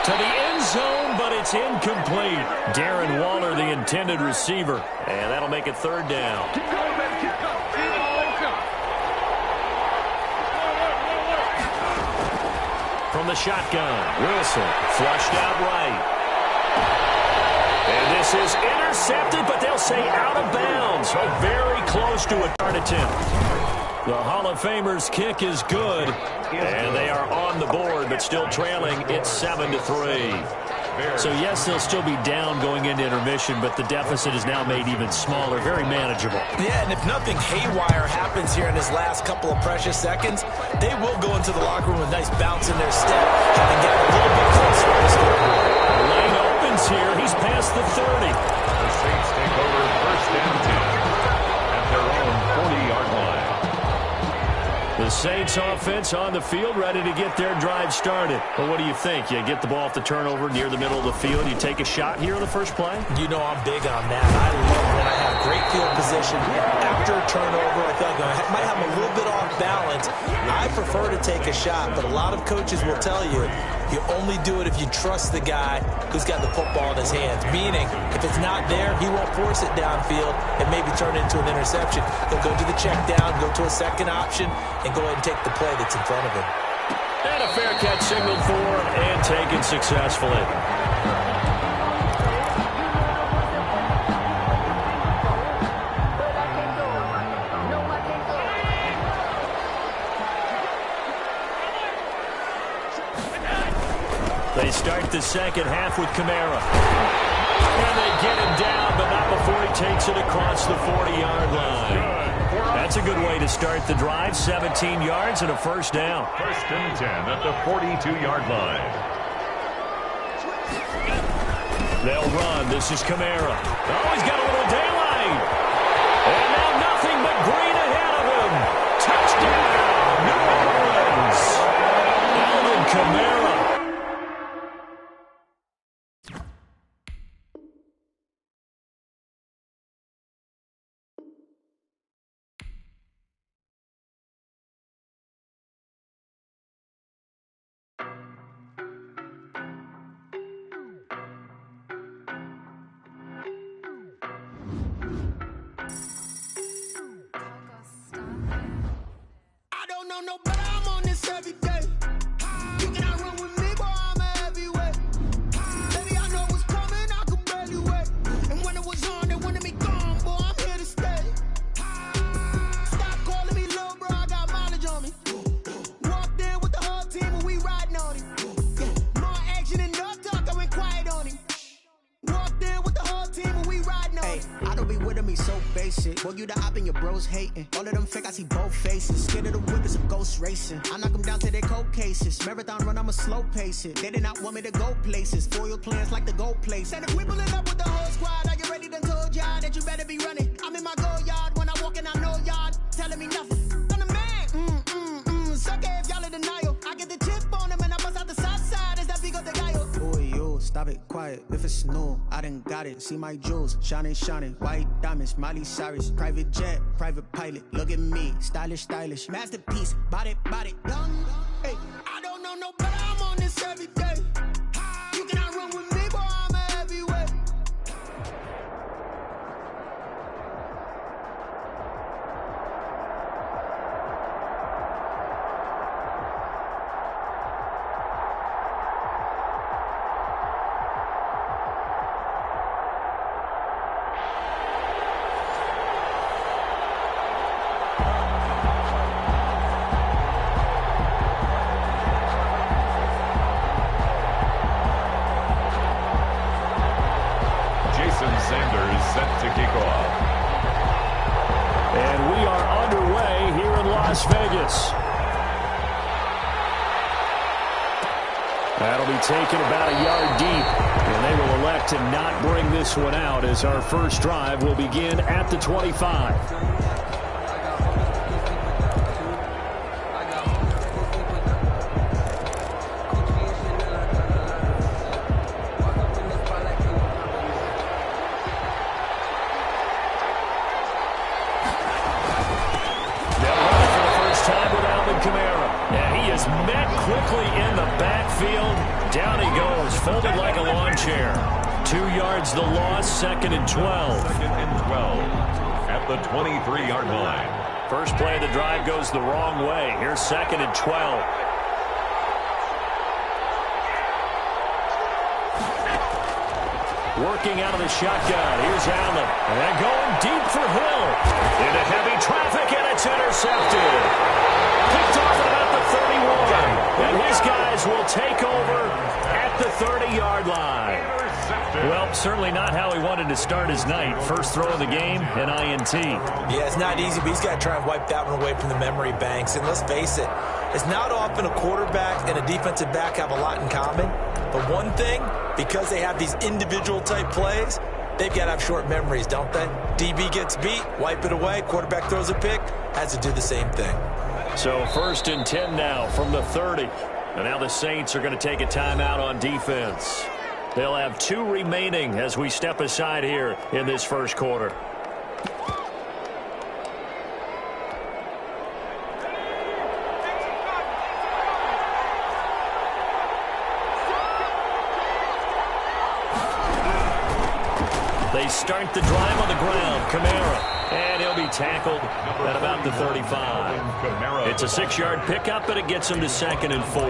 to the end zone, but it's incomplete. Darren Waller, the intended receiver, and that'll make it 3rd down. From the shotgun, Wilson flushed out right. And this is intercepted, but they'll say out of bounds. So very close to a turn attempt. The Hall of Famer's kick is good, and they are on the board, but still trailing. It's 7-3. So, yes, they'll still be down going into intermission, but the deficit is now made even smaller, very manageable. Yeah, and if nothing haywire happens here in his last couple of precious seconds, they will go into the locker room with a nice bounce in their step, having gotten a little bit closer to the scoreboard. The lane opens here. He's past the 30. The Saints take over 1st and 10 at their own 40-yard line. The Saints offense on the field, ready to get their drive started. Well, what do you think? You get the ball off the turnover near the middle of the field. You take a shot here in the first play? You know I'm big on that. I love when I have great field position. After a turnover, I feel like I might have a little bit off balance. I prefer to take a shot, but a lot of coaches will tell you only do it if you trust the guy who's got the football in his hands. Meaning, if it's not there, he won't force it downfield and maybe turn it into an interception. He'll go to the check down, go to a second option, and go ahead and take the play that's in front of him. And a fair catch signaled for and taken successfully. They start the second half with Kamara. And they get him down, but not before he takes it across the 40-yard line. That's a good way to start the drive. 17 yards and a first down. 1st and 10 at the 42-yard line. They'll run. This is Kamara. Oh, he's got a little daylight. And now nothing but green ahead of him. Touchdown, New Orleans. Alvin Kamara. No, but I'm on this every day. You cannot run with me. I don't be with him, he's so basic. Boy, you the op and your bros hating. All of them fake, I see both faces. Scared of the whip, it's a ghost racing. I knock them down to their cold cases. Marathon run, I'ma slow pace it. They did not want me to go places. Foil plans like the gold place. And if we pulling up with the whole squad, are you ready? Done told y'all that you better be running. I'm in my go yard. When I walk in, I know y'all telling me nothing. I'm the man. Suck it if y'all in denial. I get the chip on them and I bust out the south side. Is that big of the guy? Boy, yo, stop it, quiet. If it's new, I done got it. See my jewels, shining, white diamonds, Miley Cyrus, private jet, private pilot. Look at me, stylish, masterpiece, body, young. Hey, I don't know no better. I'm on this every day. You cannot run with me, boy. I'm a heavyweight. Set to kick off. And we are underway here in Las Vegas. That'll be taken about a yard deep, and they will elect to not bring this one out as our first drive will begin at the 25. Quickly in the backfield. Down he goes, folded like a lawn chair. 2 yards the loss, 2nd and 12. 2nd and 12 at the 23-yard line. First play of the drive goes the wrong way. Here's 2nd and 12. Working out of the shotgun. Here's Allen. And going deep for Hill. Into heavy traffic, and it's intercepted. Picked off at about the 31. And his guys will take over at the 30-yard line. Well, certainly not how he wanted to start his night. First throw of the game, an INT. Yeah, it's not easy, but he's got to try and wipe that one away from the memory banks. And let's face it, it's not often a quarterback and a defensive back have a lot in common. But one thing, because they have these individual type plays, they've got to have short memories, don't they? DB gets beat, wipe it away, quarterback throws a pick, has to do the same thing. So 1st and 10 now from the 30. And now the Saints are going to take a timeout on defense. They'll have 2 remaining as we step aside here in this first quarter. They start the drive on the ground. Kamara. And he'll be tackled at about the 35. It's a 6-yard pickup, but it gets him to 2nd and 4.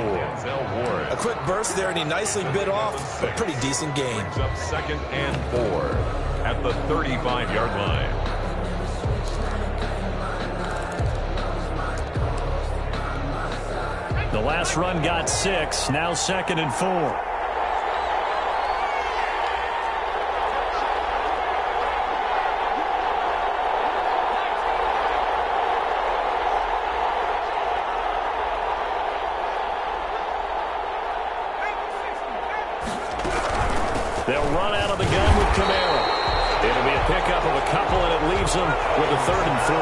A quick burst there, and he nicely bit off a pretty decent gain. Up 2nd and 4 at the 35-yard line. The last run got 6, now 2nd and 4. They'll run out of the gun with Kamara. It'll be a pickup of a couple, and it leaves them with a 3rd and 3.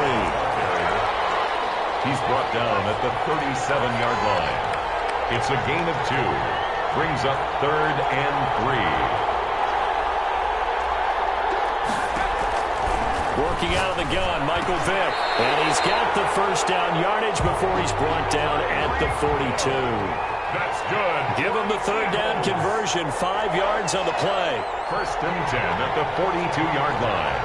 He's brought down at the 37-yard line. It's a gain of 2. Brings up 3rd and 3. Working out of the gun, Michael Vick. And he's got the first down yardage before he's brought down at the 42. That's good. Give him the 3rd down conversion, 5 yards on the play. 1st and 10 at the 42-yard line.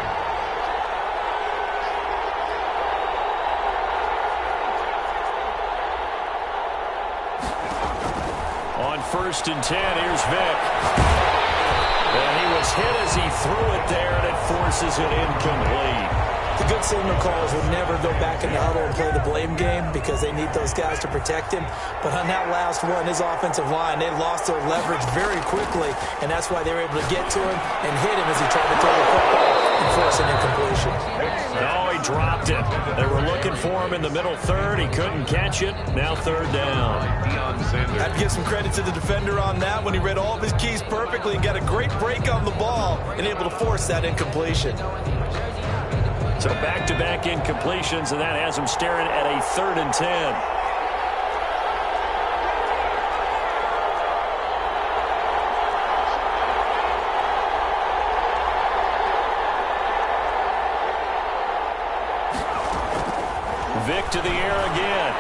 On 1st and 10, here's Vick. And he was hit as he threw it there, and it forces it incomplete. The good signal callers would never go back in the huddle and play the blame game because they need those guys to protect him. But on that last one, his offensive line, they lost their leverage very quickly, and that's why they were able to get to him and hit him as he tried to throw the football and force an incompletion. No, he dropped it. They were looking for him in the middle third. He couldn't catch it. Now third down. I have to give some credit to the defender on that when he read all of his keys perfectly and got a great break on the ball and able to force that incompletion. So back-to-back incompletions, and that has him staring at a 3rd and 10. Vick to the air again.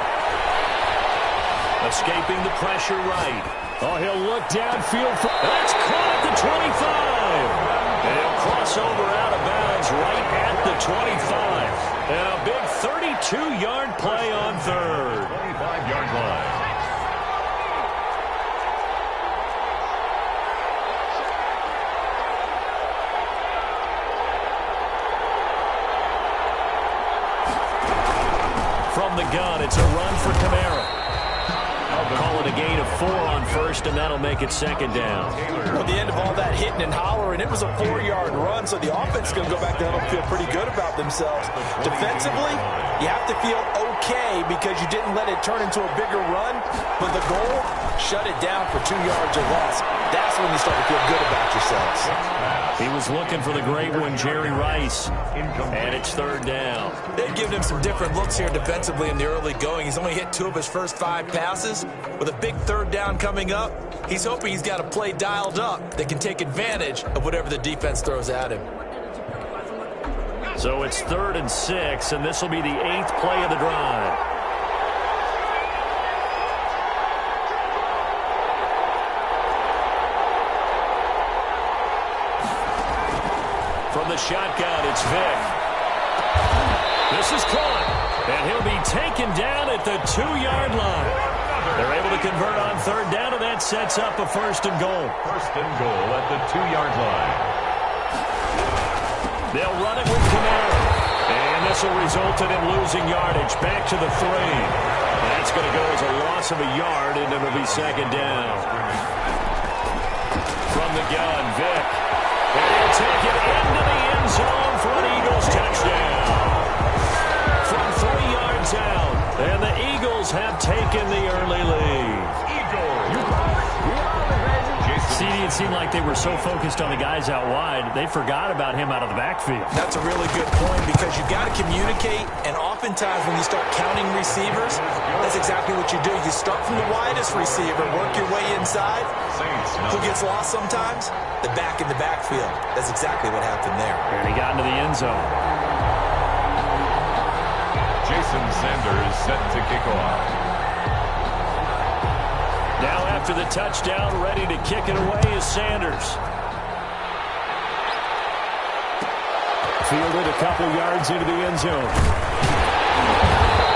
Escaping the pressure right. Oh, he'll look downfield. That's caught at the 25. And he'll cross over out of bounds right at the 25. And a big 32-yard play on third. 25-yard line. From the gun, it's a run for Kamara. Call it a gain of 4 on first, and that'll make it 2nd down. At the end of all that hitting and hollering, it was a 4-yard run, so the offense is going to go back to huddle and feel pretty good about themselves. Defensively, you have to feel okay because you didn't let it turn into a bigger run, but the goal, shut it down for 2 yards or less. That's when you start to feel good about yourselves. He was looking for the great one, Jerry Rice, and it's 3rd down. They've given him some different looks here defensively in the early going. He's only hit 2 of his first 5 passes. With a big 3rd down coming up, he's hoping he's got a play dialed up that can take advantage of whatever the defense throws at him. So it's 3rd and 6, and this will be the 8th play of the drive. From the shotgun, it's Vick. This is caught, and he'll be taken down at the 2-yard line. They're able to convert on 3rd down, and that sets up a 1st and goal. 1st and goal at the 2-yard line. They'll run it with Kamara, and this will result in him losing yardage back to the 3. That's going to go as a loss of a yard, and it'll be 2nd down. From the gun, Vick. And he'll take it into the end zone for an Eagles touchdown. From 3 yards out, and the Eagles have taken the early lead. CD, it seemed like they were so focused on the guys out wide, they forgot about him out of the backfield. That's a really good point because you've got to communicate, and oftentimes when you start counting receivers, that's exactly what you do. You start from the widest receiver, work your way inside. Who gets lost sometimes? The back in the backfield. That's exactly what happened there. And he got into the end zone. Jason Sanders set to kick off. Now after the touchdown, ready to kick it away is Sanders. Fielded a couple yards into the end zone.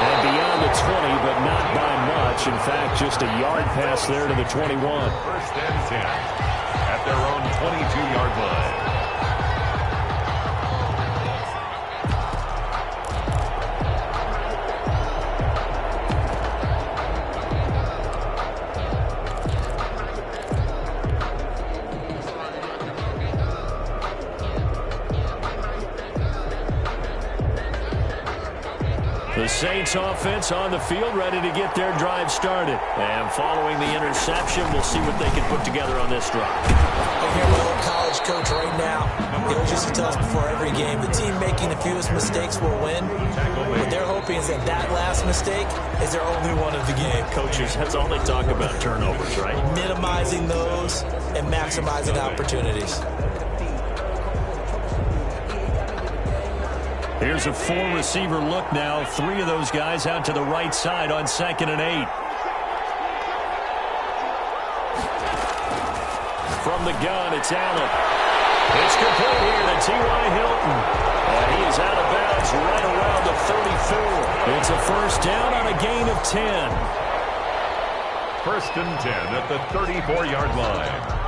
And beyond the 20, but not by much. In fact, just a yard pass there to the 21. 1st and 10 at their own 22-yard line. The Saints offense on the field, ready to get their drive started. And following the interception, we'll see what they can put together on this drive. I hear my old college coach right now. He always used to tell us before every game, the team making the fewest mistakes will win. What they're hoping is that that last mistake is their only one of the game. Coaches, that's all they talk about, turnovers, right? Minimizing those and maximizing opportunities. Here's a 4-receiver look now. 3 of those guys out to the right side on 2nd and 8. From the gun, it's Allen. It's complete here to T.Y. Hilton. And he is out of bounds right around the 34. It's a 1st down on a gain of 10. 1st and 10 at the 34-yard line.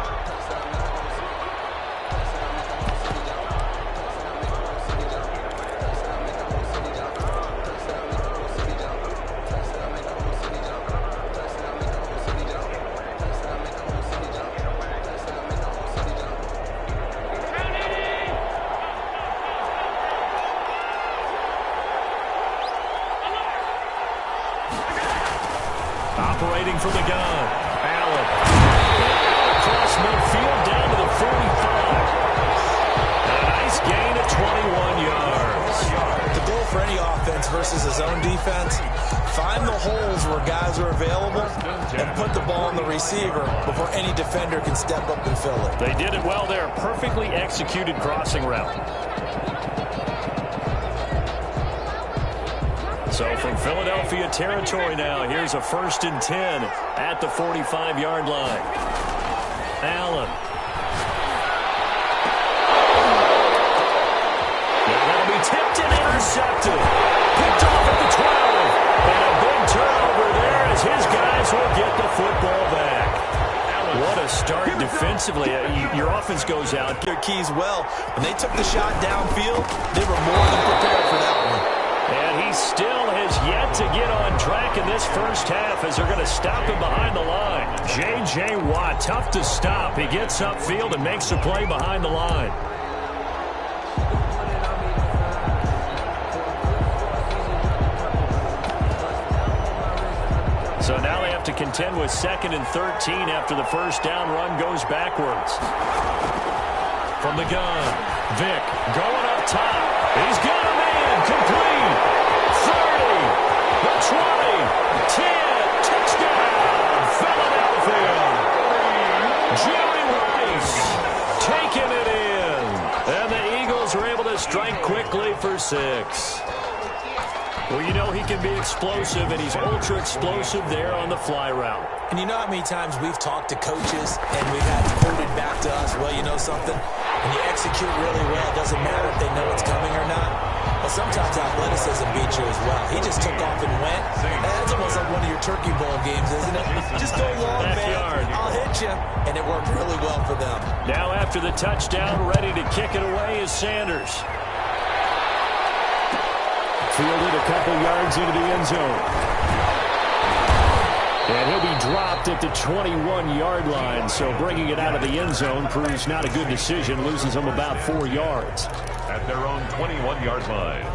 from the gun. Allen. Across midfield down to the 45. And a nice gain of 21 yards. The goal for any offense versus his own defense, find the holes where guys are available and put the ball on the receiver before any defender can step up and fill it. They did it well there. Perfectly executed crossing route. So from Philadelphia territory now, here's a 1st and 10 at the 45-yard line. Allen. Now that'll be tipped and intercepted. Picked off at the 12. And a big turnover there as his guys will get the football back. What a start defensively. Your offense goes out. Their keys well. When they took the shot downfield, they were more than prepared for that one. And he still has yet to get on track in this first half as they're going to stop him behind the line. J.J. Watt, tough to stop. He gets upfield and makes a play behind the line. So now they have to contend with 2nd and 13 after the first down run goes backwards. From the gun, Vick going up top. He's got a man, complete. 30, the 20, 10, touchdown, Philadelphia. Jerry Rice taking it in. And the Eagles are able to strike quickly for 6. Well, you know he can be explosive, and he's ultra-explosive there on the fly route. And you know how many times we've talked to coaches and we've had quoted back to us, well, you know something? When you execute really well, it doesn't matter if they know it's coming or not. Well, sometimes athleticism beats you as well. He just took off and went. That's almost like one of your turkey bowl games, isn't it? Just go long, man. I'll hit you. And it worked really well for them. Now after the touchdown, ready to kick it away is Sanders. Fielded a couple yards into the end zone. And he'll be dropped at the 21-yard line, so bringing it out of the end zone proves not a good decision, loses him about 4 yards. At their own 21-yard line.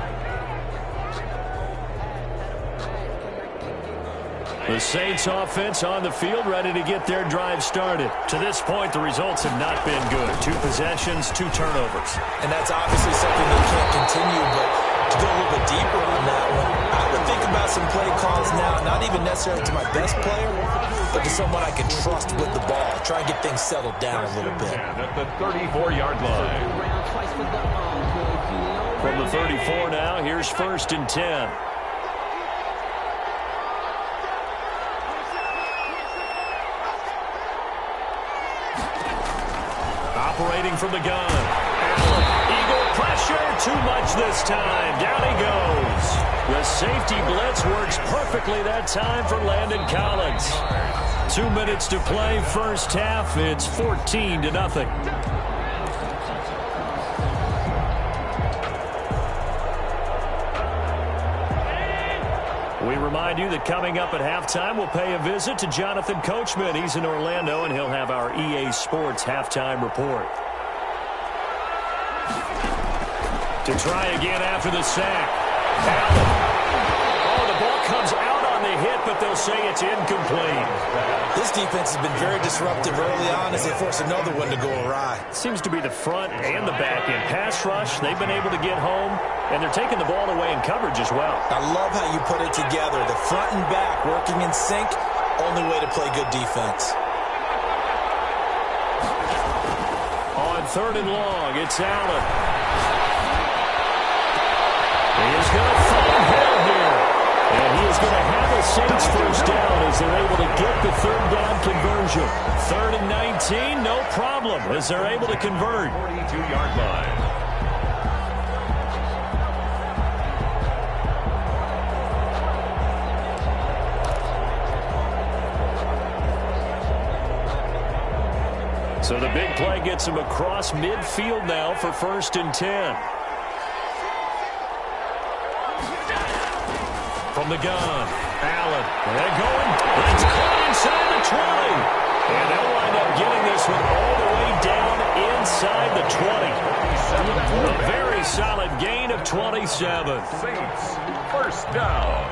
The Saints offense on the field, ready to get their drive started. To this point, the results have not been good. 2 possessions, 2 turnovers. And that's obviously something they can't continue, but to go a little bit deeper on that one, I would think about some play calls now, not even necessarily to my best player, but to someone I can trust with the ball. Try and get things settled down a little bit. At the 34-yard line. From the 34 now, here's 1st and 10. Operating from the gun. Eagle pressure, too much this time. Down he goes. The safety blitz works perfectly that time for Landon Collins. 2 minutes to play, first half. It's 14-0. We remind you that coming up at halftime, we'll pay a visit to Jonathan Coachman. He's in Orlando, and he'll have our EA Sports halftime report. To try again after the sack. Allen. Oh, the ball comes out on the hit, but they'll say it's incomplete. This defense has been very disruptive early on as they force another one to go awry. Seems to be the front and the back end. Pass rush, they've been able to get home, and they're taking the ball away in coverage as well. I love how you put it together. The front and back working in sync, only way to play good defense. On 3rd and long, it's Allen. He is going to find Hill here. And he is going to have a Saints first down as they're able to get the 3rd down conversion. 3rd and 19, no problem as they're able to convert. 42-yard line. So the big play gets him across midfield now for 1st and 10. From the gun, Allen. They're going. It's caught inside the 20. And they'll wind up getting this one all the way down inside the 20. A very solid gain of 27. Saints, first down.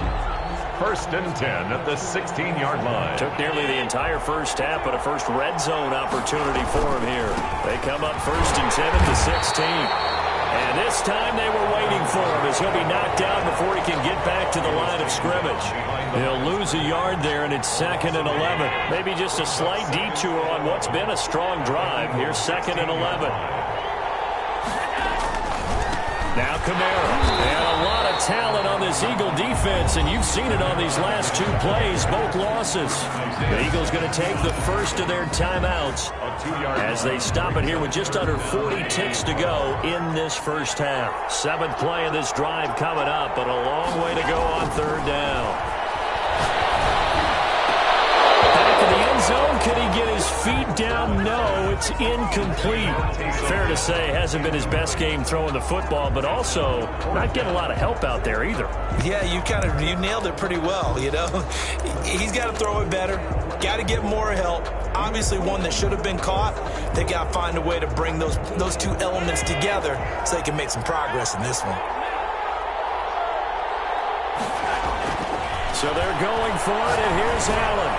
First and 10 at the 16-yard line. Took nearly the entire first half, but a first red zone opportunity for him here. They come up first and 10 at the 16. And this time they were waiting for him as he'll be knocked down before he can get back to the line of scrimmage. He'll lose a yard there, and it's second and 11. Maybe just a slight detour on what's been a strong drive. Here's second and 11. Now Kamara. And a lot of talent on this Eagle defense, and you've seen it on these last two plays, both losses. The Eagles going to take the first of their timeouts as they stop it here with just under 40 ticks to go in this first half. Seventh play of this drive coming up, but a long way to go on third down. Back in the end zone, can he get his feet down? No, it's incomplete. Fair to say, hasn't been his best game throwing the football, but also not getting a lot of help out there either. Yeah, you nailed it pretty well, you know. He's got to throw it better, got to get more help. Obviously one that should have been caught. They got to find a way to bring those two elements together so they can make some progress in this one. So they're going for it, and here's Allen.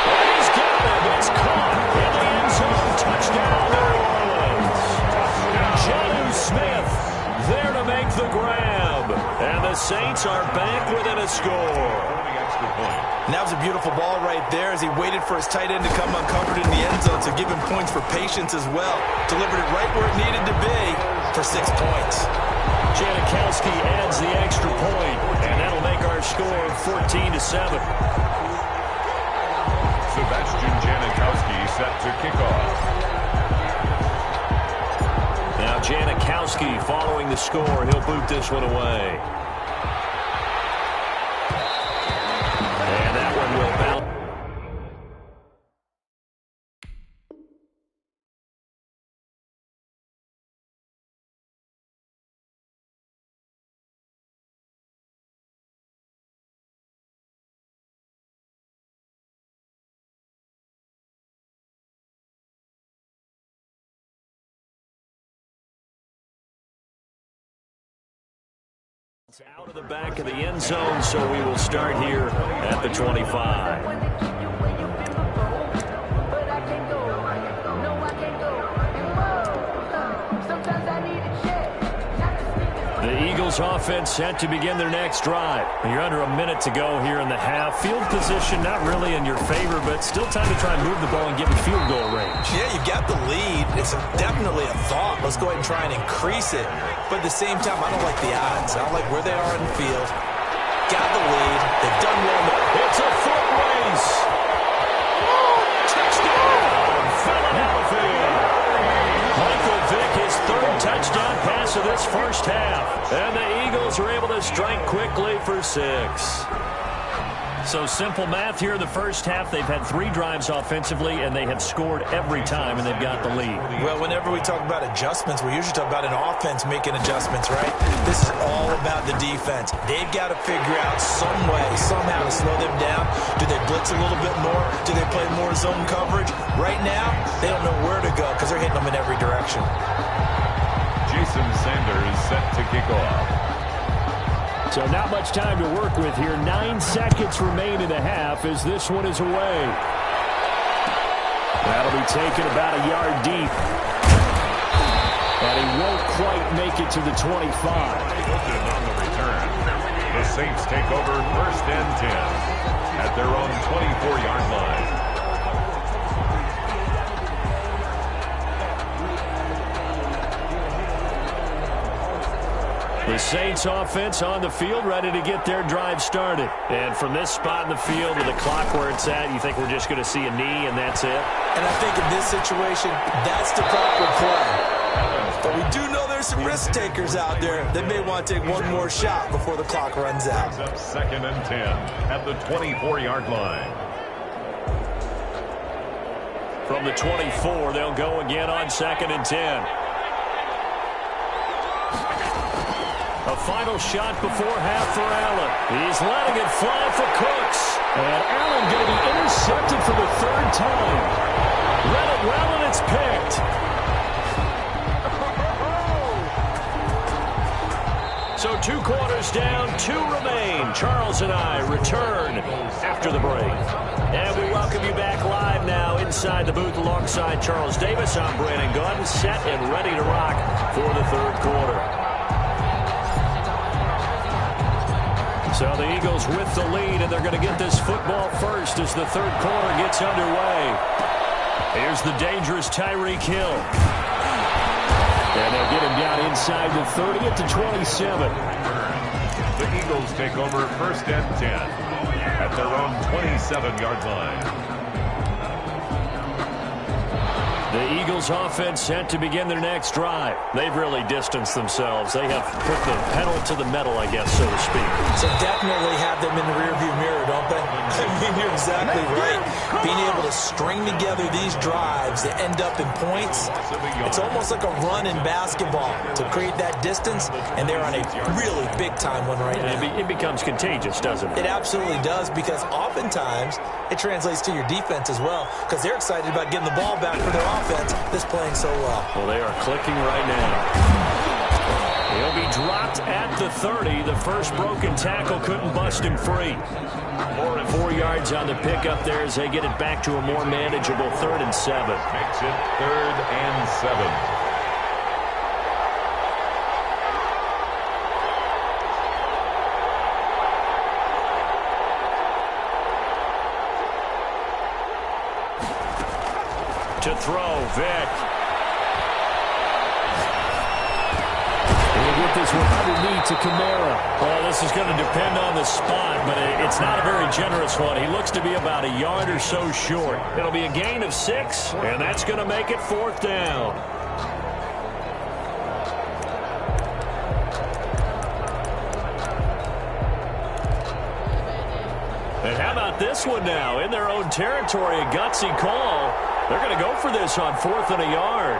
He's got it. It's caught in the end zone. Touchdown, New Orleans. Jonnu Smith there to make the grab. And the Saints are back within a score. And that was a beautiful ball right there as he waited for his tight end to come uncovered in the end zone, so give him points for patience as well. Delivered it right where it needed to be for 6 points. Janikowski adds the extra point, and that'll make our score 14-7. Sebastian Janikowski set to kick off. Now Janikowski following the score. He'll boot this one away. And that one will bounce. Out of the back of the end zone, so we will start here at the 25. The Eagles offense set to begin their next drive. You're under a minute to go here in the half. Field position not really in your favor, but still time to try and move the ball and get in field goal range. Yeah, you got the lead. It's definitely a thought. Let's go ahead and try and increase it. But at the same time, I don't like the odds. I don't like where they are in the field. Got the lead. They've done well. It's a foot race. Touchdown, Philadelphia. Michael Vick, his third touchdown pass of this first half. And the Eagles are able to strike quickly for 6. So simple math here in the first half. They've had 3 drives offensively, and they have scored every time, and they've got the lead. Well, whenever we talk about adjustments, we usually talk about an offense making adjustments, right? This is all about the defense. They've got to figure out some way, somehow to slow them down. Do they blitz a little bit more? Do they play more zone coverage? Right now, they don't know where to go because they're hitting them in every direction. Jason Sanders set to kick off. So not much time to work with here. 9 seconds remain in the half as this one is away. That'll be taken about a yard deep. And he won't quite make it to the 25. On the return, the Saints take over first and 10 at their own 24-yard line. The Saints offense on the field, ready to get their drive started. And from this spot in the field to the clock where it's at, you think we're just going to see a knee and that's it? And I think in this situation, that's the proper play. But we do know there's some risk takers out there that may want to take one more shot before the clock runs out. Up second and 10 at the 24-yard line. From the 24, they'll go again on second and 10. A final shot before half for Allen. He's letting it fly for Cooks. And Allen going to be intercepted for the 3rd time. Read it well, and it's picked. So 2 quarters down, 2 remain. Charles and I return after the break. And we welcome you back live now inside the booth alongside Charles Davis. I'm Brandon Gunn, set and ready to rock for the 3rd quarter. So the Eagles with the lead, and they're going to get this football first as the 3rd quarter gets underway. Here's the dangerous Tyreek Hill. And they'll get him down inside the 30 at the 27. The Eagles take over 1st and 10 at their own 27-yard line. The Eagles offense set to begin their next drive. They've really distanced themselves. They have put the pedal to the metal, I guess, so to speak. So definitely have them in the rearview mirror, don't they? I mean, you're exactly right. Being able to string together these drives that end up in points, it's almost like a run in basketball to create that distance, and they're on a really big-time one right now. It becomes contagious, doesn't it? It absolutely does, because oftentimes it translates to your defense as well, because they're excited about getting the ball back for their offense that's playing so well. Well, they are clicking right now. He'll be dropped at the 30. The first broken tackle couldn't bust him free. 4 yards on the pickup there as they get it back to a more manageable 3rd and 7. Makes it 3rd and 7. To throw, Vic. He'll get this one underneath to Kamara. Well, this is going to depend on the spot, but it's not a very generous one. He looks to be about a yard or so short. It'll be a gain of 6, and that's going to make it 4th down. And how about this one now? In their own territory, a gutsy call. They're going to go for this on 4th and a yard.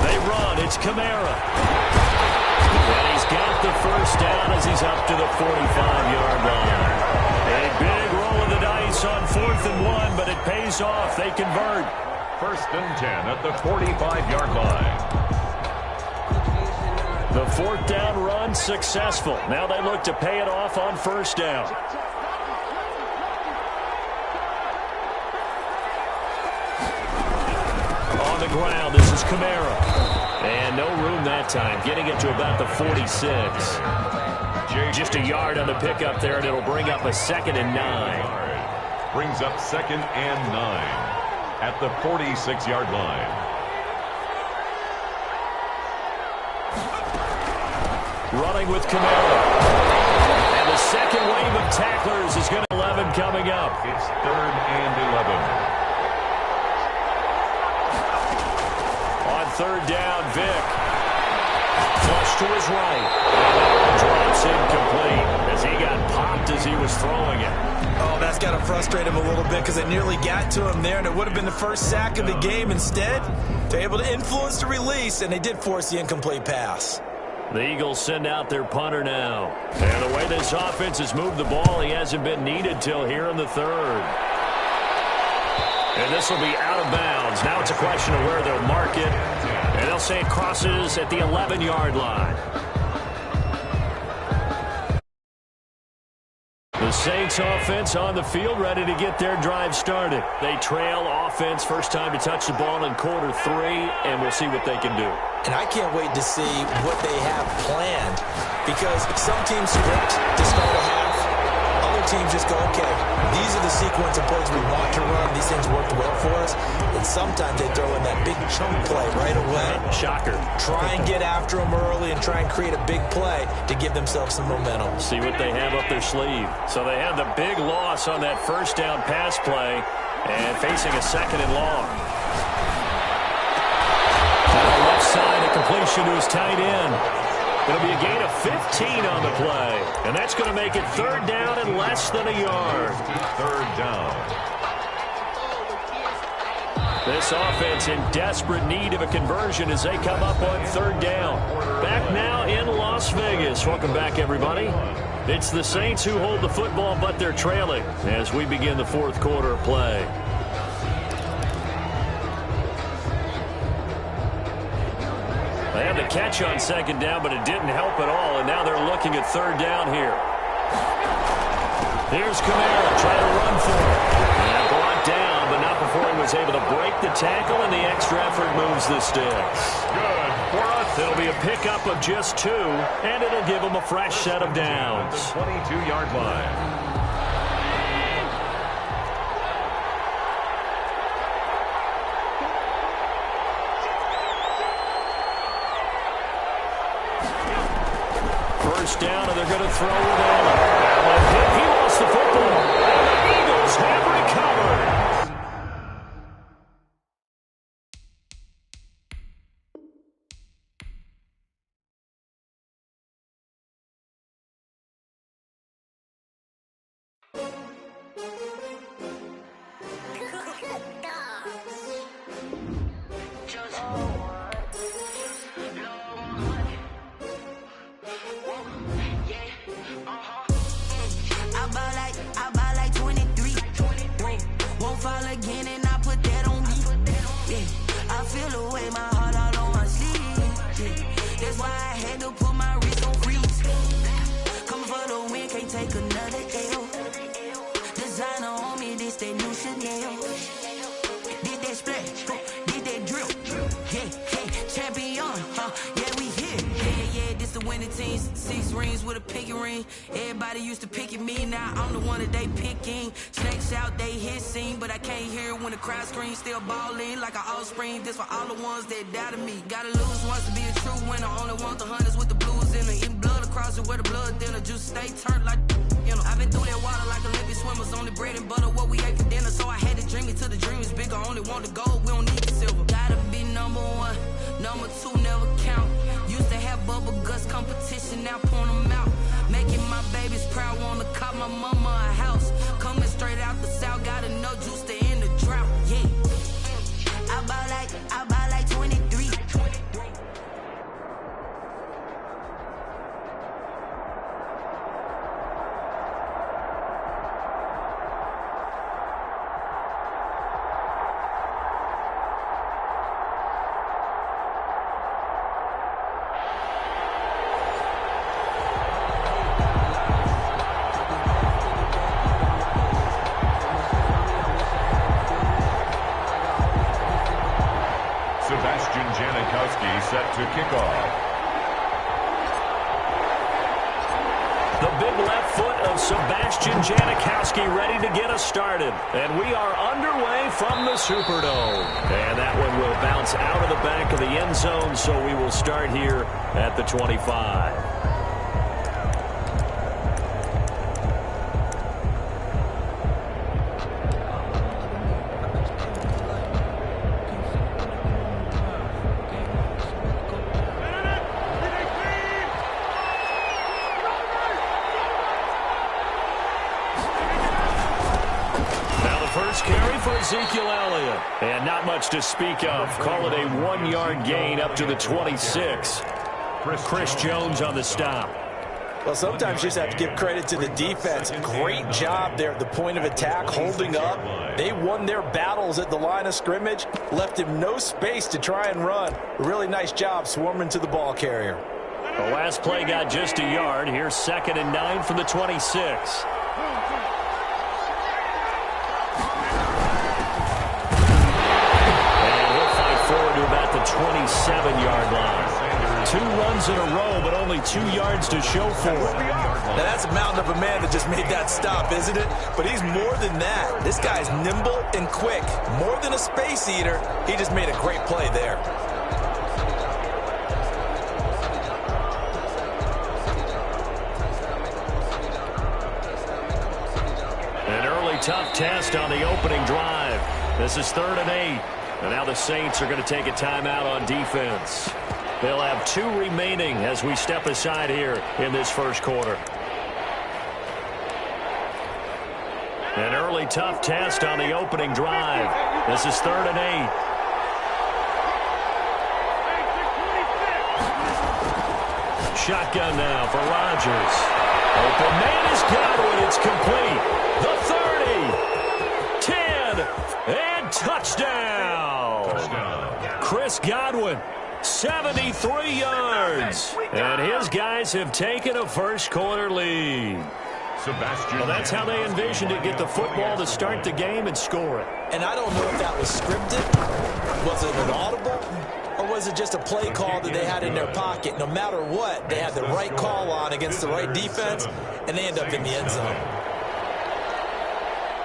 They run. It's Kamara. And he's got the 1st down as he's up to the 45-yard line. A big roll of the dice on 4th and 1, but it pays off. They convert. 1st and 10 at the 45-yard line. The 4th down run successful. Now they look to pay it off on 1st down. On the ground, this is Kamara. And no room that time, getting it to about the 46. Just a yard on the pickup there, and it'll bring up a 2nd and 9. Brings up 2nd and 9 at the 46-yard line. Running with Kamara. And the second wave of tacklers is going to 11 coming up. It's 3rd and 11. On 3rd down, Vic. Flush to his right. And that one drops incomplete as he got popped as he was throwing it. Oh, that's got to frustrate him a little bit because they nearly got to him there, and it would have been the first sack of the game. Instead, they're able to influence the release, and they did force the incomplete pass. The Eagles send out their punter now. And the way this offense has moved the ball, he hasn't been needed till here in the 3rd. And this will be out of bounds. Now it's a question of where they'll mark it. And they'll say it crosses at the 11-yard line. The Saints offense on the field, ready to get their drive started. They trail offense, first time to touch the ball in quarter 3, and we'll see what they can do. And I can't wait to see what they have planned, because some teams script to start a half. Other teams just go, okay, these are the sequence of plays we want to run. These things worked well for us. And sometimes they throw in that big chunk play right away. Shocker. Try and get after them early and try and create a big play to give themselves some momentum. See what they have up their sleeve. So they had the big loss on that 1st down pass play and facing a 2nd and long. On the left side, a completion to his tight end. It'll be a gain of 15 on the play. And that's going to make it 3rd down and less than a yard. 3rd down. This offense in desperate need of a conversion as they come up on 3rd down. Back now in Las Vegas. Welcome back, everybody. It's the Saints who hold the football, but they're trailing as we begin the 4th quarter of play. had the catch on second down, but it didn't help at all, and now they're looking at third down here. Here's Kamara trying to run for it. And brought down, but not before he was able to break the tackle, and the extra effort moves the sticks. Good for us. It'll be a pickup of just 2, and it'll give them a fresh set of downs. The 22-yard line. First down, and they're going to throw with Allen. He lost the football, and the Eagles have recovered. I buy like 23. Won't fall again, and I put that on me. Yeah, I feel the way, my heart out on my sleeve. Yeah, that's why I had to put my wrist on freeze. Coming for the win, can't take another L. Designer on me, this that new Chanel. Did that splash, did that drill. Yeah, champion, yeah, we here. Yeah, this the winning team. 6 rings with a pinky ring. Everybody used to pick at me, now I'm the one that they picking. Snakes out, they hissing, but I can't hear it when the crowd screams. Still balling like an offspring. This for all the ones that doubted me. Gotta lose once to be a true winner. Only want the hunters with the blues in it. Eating blood across it where the blood dinner. Juice stay turned like, you know. I've been through that water like Olympic swimmers. Only bread and butter, what we ate for dinner. So I had to dream it till the dream is bigger. Only want the gold, we don't need the silver. Gotta be number 1, number 2 never count. Used to have bubble guts competition, now point them out. Making my babies proud, wanna cop my mama a house. Coming straight out the south, gotta know juice to end the drought. Yeah, I buy like 23. Set to kick off. The big left foot of Sebastian Janikowski ready to get us started. And we are underway from the Superdome. And that one will bounce out of the back of the end zone, so we will start here at the 25. Ezekiel Elliott. And not much to speak of. Call it a 1-yard gain up to the 26. Chris Jones on the stop. Well, sometimes you just have to give credit to the defense. Great job there at the point of attack, holding up. They won their battles at the line of scrimmage, left him no space to try and run. Really nice job swarming to the ball carrier. The last play got just a yard. Here's 2nd and 9 from the 26. About the 27-yard line. 2 runs in a row, but only 2 yards to show for it. Now that's a mountain of a man that just made that stop, isn't it? But he's more than that. This guy's nimble and quick. More than a space eater, he just made a great play there. An early tough test on the opening drive. This is 3rd and 8. And now the Saints are going to take a timeout on defense. They'll have 2 remaining as we step aside here in this first quarter. An early tough test on the opening drive. This is 3rd and 8. Shotgun now for Rodgers. Open man is Godwin. It's complete. The 30. 10. And touchdown. Chris Godwin 73 yards. And his guys have taken a first-quarter lead. Well, that's how they envisioned it, get the football to start the game and score it. And I don't know if that was scripted. Was it an audible? Or was it just a play call that they had in their pocket? No matter what, they had the right call on against the right defense, and they end up in the end zone.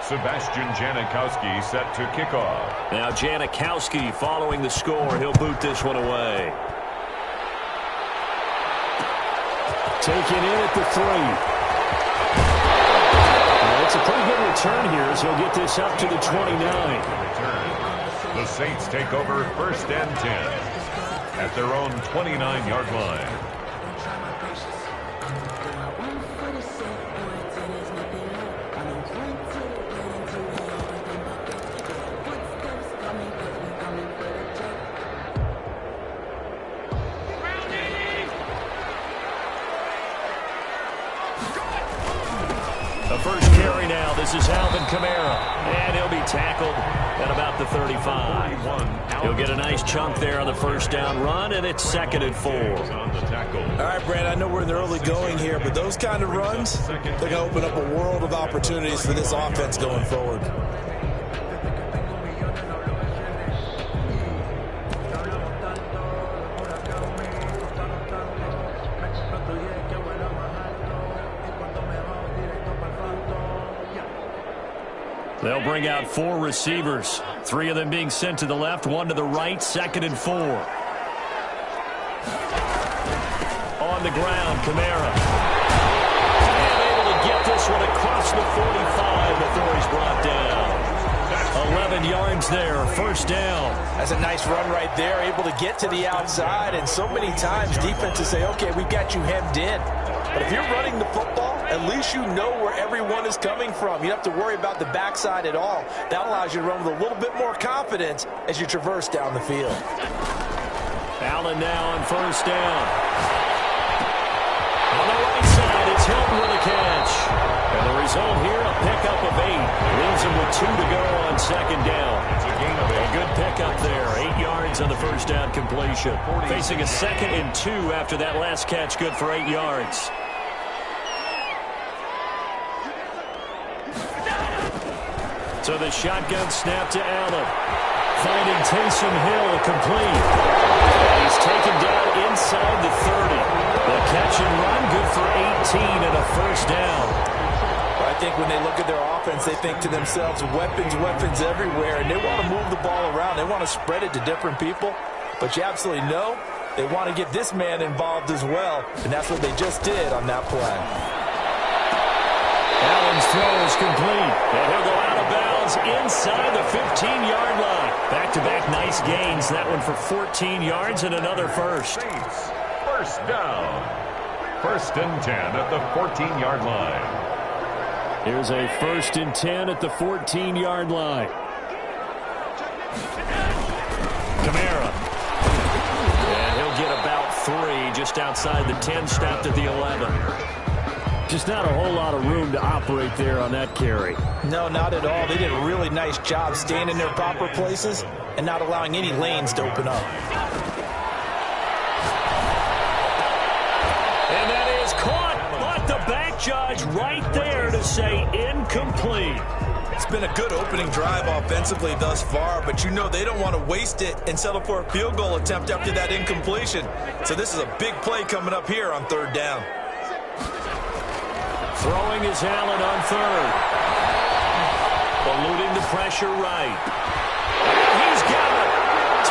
Sebastian Janikowski set to kick off. Now Janikowski following the score. He'll boot this one away. Taken in at the 3. It's a pretty good return here as he'll get this up to the 29. The Saints take over 1st and 10 at their own 29-yard line. First carry now. This is Alvin Kamara. And he'll be tackled at about the 35. He'll get a nice chunk there on the first down run, and it's 2nd and 4. All right, Brad, I know we're in the early going here, but those kind of runs, they're going to open up a world of opportunities for this offense going forward. They'll bring out 4 receivers, 3 of them being sent to the left, 1 to the right, 2nd and 4. On the ground, Kamara. And able to get this one across the 45 before he's brought down. 11 yards there, 1st down. That's a nice run right there, able to get to the outside, and so many times defenses say, okay, we've got you hemmed in. But if you're running the football, at least you know where everyone is coming from. You don't have to worry about the backside at all. That allows you to run with a little bit more confidence as you traverse down the field. Allen now on 1st down. On the right side, it's Hilton with a catch. And the result here, a pickup of 8. Leaves him with 2 to go on 2nd down. A good pickup there. 8 yards on the first down completion. Facing a 2nd and 2 after that last catch, good for 8 yards. So the shotgun snap to Allen. Finding Taysom Hill complete. And he's taken down inside the 30. The catch and run, good for 18 and a 1st down. I think when they look at their offense, they think to themselves, weapons, weapons everywhere, and they want to move the ball around. They want to spread it to different people, but you absolutely know they want to get this man involved as well, and that's what they just did on that play. Allen's throw is complete, and he'll go out of bounds inside the 15-yard line. Back-to-back nice gains. That one for 14 yards and another first. First down. 1st and 10 at the 14-yard line. Here's a 1st and 10 at the 14-yard line. Kamara. And he'll get about 3 just outside the 10, stopped at the 11. Just not a whole lot of room to operate there on that carry. No, not at all. They did a really nice job staying in their proper places and not allowing any lanes to open up. And that is caught, but the back judge right there to say incomplete. It's been a good opening drive offensively thus far, but you know they don't want to waste it and settle for a field goal attempt after that incompletion. So this is a big play coming up here on 3rd down. Throwing is Allen on 3rd. Eluding the pressure right. And he's got it.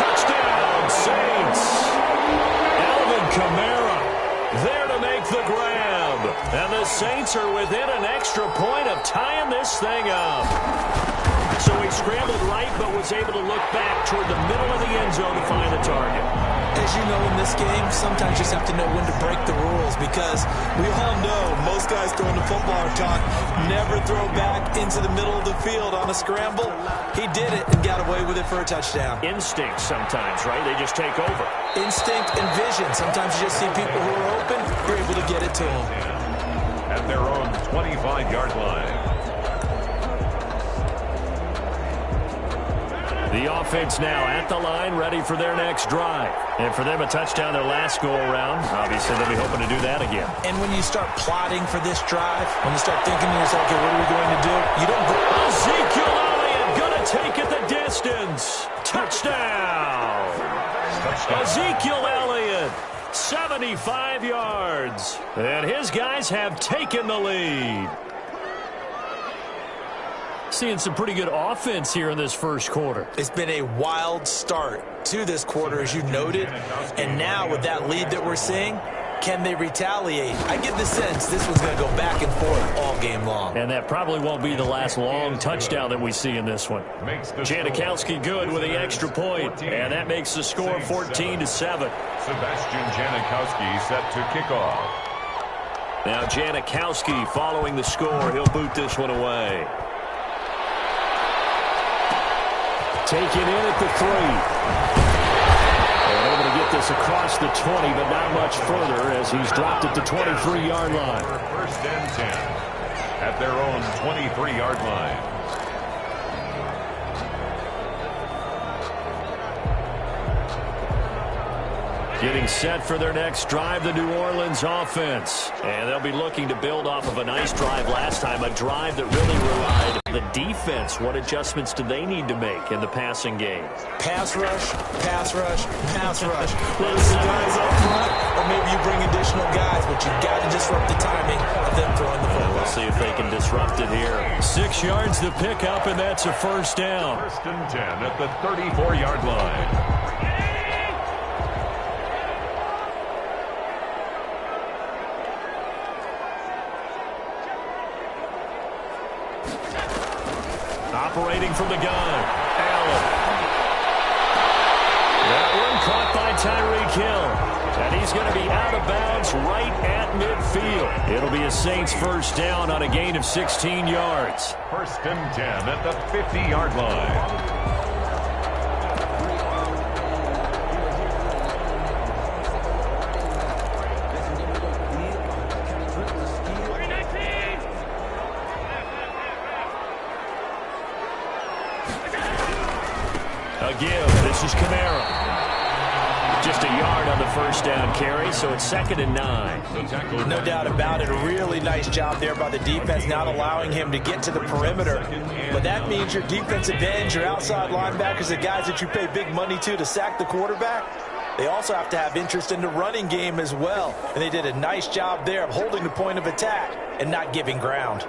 Touchdown, Saints. Alvin Kamara there to make the grab. And the Saints are within an extra point of tying this thing up. So he scrambled right, but was able to look back toward the middle of the end zone to find the target. As you know, in this game, sometimes you just have to know when to break the rules, because we all know most guys throwing the football are taught never throw back into the middle of the field on a scramble. He did it and got away with it for a touchdown. Instinct sometimes, right? They just take over. Instinct and vision. Sometimes you just see people who are open, you're able to get it to them. At their own 25-yard line. The offense now at the line, ready for their next drive. And for them, a touchdown their last go-around. Obviously, they'll be hoping to do that again. And when you start plotting for this drive, when you start thinking to yourself, okay, what are we going to do? You don't go. Ezekiel Elliott going to take it the distance. Touchdown. Ezekiel Elliott, 75 yards. And his guys have taken the lead. Seeing some pretty good offense here in this first quarter. It's been a wild start to this quarter, as you noted. And now with that lead that we're seeing, can they retaliate? I get the sense this one's going to go back and forth all game long. And that probably won't be the last long touchdown that we see in this one. Janikowski good with the extra point, and that makes the score 14-7. Sebastian Janikowski set to kick off. Now Janikowski following the score. He'll boot this one away. Taken in at the 3. And able to get this across the 20, but not much further as he's dropped it to 23-yard line. First and 10 at their own 23-yard line. Getting set for their next drive, the New Orleans offense. And they'll be looking to build off of a nice drive last time, a drive that really relied on the defense. What adjustments do they need to make in the passing game? Pass rush, pass rush, pass rush. Whether it's the guys up front or maybe you bring additional guys, but you've got to disrupt the timing of them throwing the football. We'll see if they can disrupt it here. 6 yards to pick up, and that's a first down. First and 10 at the 34-yard line. Operating from the gun, Allen. That one caught by Tyreek Hill. And he's going to be out of bounds right at midfield. It'll be a Saints first down on a gain of 16 yards. First and 10 at the 50-yard line. This is Kamara. Just a yard on the first down carry, so it's 2nd and 9. No doubt about it. A really nice job there by the defense, not allowing him to get to the perimeter. But that means your defensive ends, your outside linebackers, the guys that you pay big money to sack the quarterback, they also have to have interest in the running game as well. And they did a nice job there of holding the point of attack and not giving ground.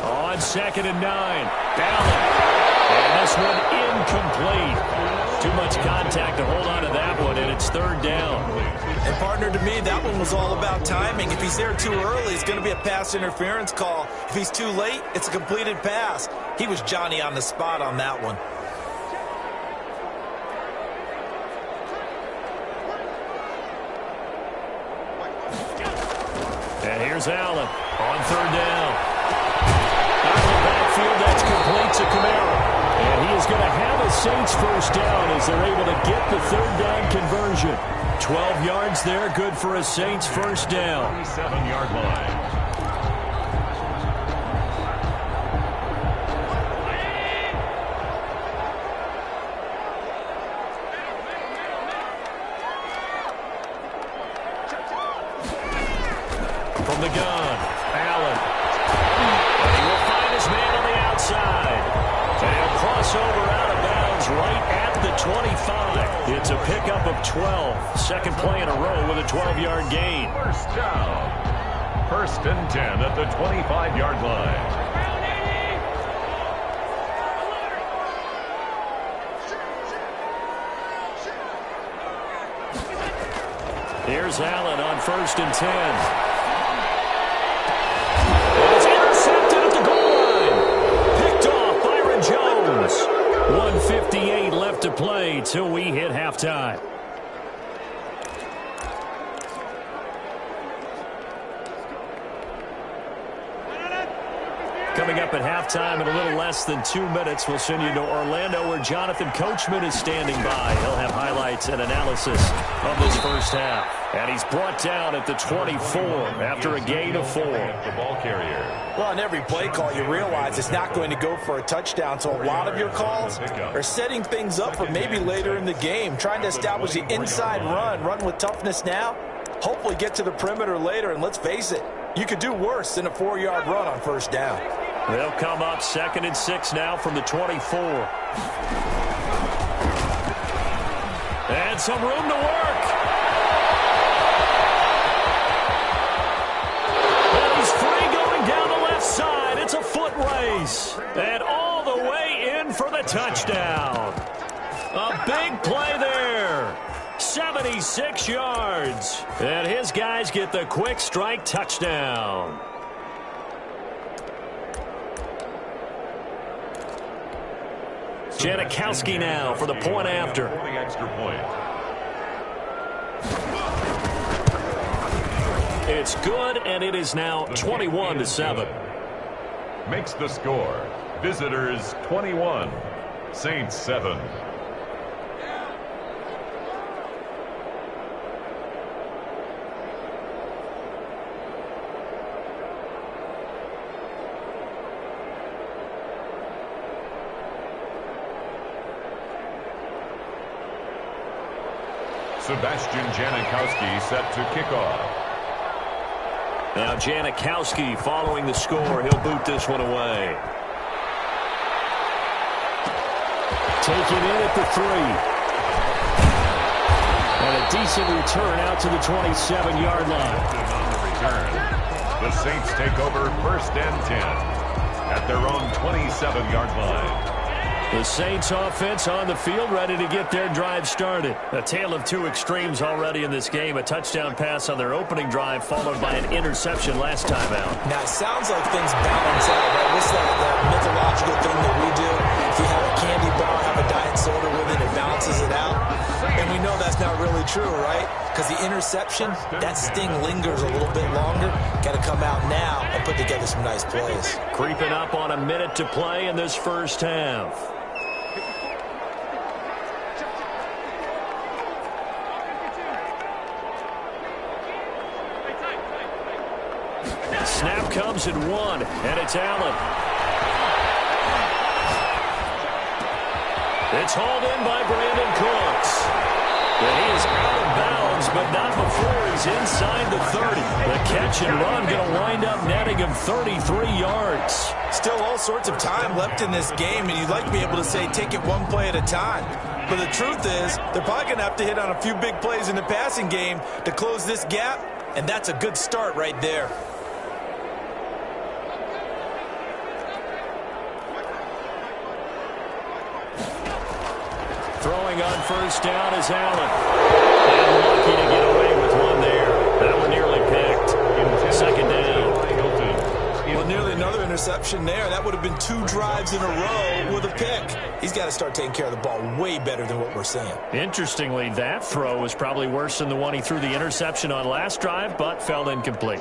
On 2nd and 9, Allen. And this one incomplete. Too much contact to hold on to that one, and it's 3rd down. And partner, to me, that one was all about timing. If he's there too early, it's going to be a pass interference call. If he's too late, it's a completed pass. He was Johnny on the spot on that one. And here's Allen on 3rd down. Out of the backfield, that's complete to Kamara. And he is going to have a Saints first down as they're able to get the 3rd down conversion. 12 yards there, good for a Saints first down. 37-yard line. From the gun, Allen. And he will find his man on the outside. And he'll cross over out of bounds right at the 25. It's a pickup of 12. Second play in a row with a 12-yard gain. First down. First and 10 at the 25-yard line. Here's Allen on 1st and 10. It's intercepted at the goal line. Picked off Byron Jones. 1:58 left to play till we hit halftime. coming up at halftime in a little less than 2 minutes. We'll send you to Orlando, where Jonathan Coachman is standing by. He'll have highlights and analysis of this first half. And he's brought down at the 24 after a gain of 4. The ball carrier. Well, on every play call, you realize it's not going to go for a touchdown, so a lot of your calls are setting things up for maybe later in the game, trying to establish the inside run with toughness now, hopefully get to the perimeter later, and let's face it, you could do worse than a 4-yard run on first down. They'll come up 2nd and 6 now from the 24. And some room to work. And he's free going down the left side. It's a foot race. And all the way in for the touchdown. A big play there. 76 yards. And his guys get the quick strike touchdown. Janikowski now for the point after. For the extra point. It's good, and it is now 21-7. Makes the score. Visitors 21, Saints 7. Sebastian Janikowski set to kick off. Now Janikowski following the score. He'll boot this one away. Taken in at the 3. And a decent return out to the 27-yard line. On the return, the Saints take over 1st and 10 at their own 27-yard line. The Saints offense on the field, ready to get their drive started. A tale of two extremes already in this game. A touchdown pass on their opening drive, followed by an interception last time out. Now, it sounds like things balance out, right? This is like that mythological thing that we do. If you have a candy bar, have a diet soda with it, it balances it out. And we know that's not really true, right? Because the interception, that sting lingers a little bit longer. Got to come out now and put together some nice plays. Creeping up on a minute to play in this first half. Snap comes at 1, and it's Allen. It's hauled in by Brandon Cooks. And he is out of bounds, but not before he's inside the 30. The catch and run going to wind up netting him 33 yards. Still all sorts of time left in this game, and you'd like to be able to say take it one play at a time. But the truth is, they're probably going to have to hit on a few big plays in the passing game to close this gap, and that's a good start right there. Throwing on first down is Allen. And lucky to get away with one there. That one nearly picked. 2nd down. Well, nearly another interception there. That would have been 2 drives in a row with a pick. He's got to start taking care of the ball way better than what we're seeing. Interestingly, that throw was probably worse than the one he threw the interception on last drive, but fell incomplete.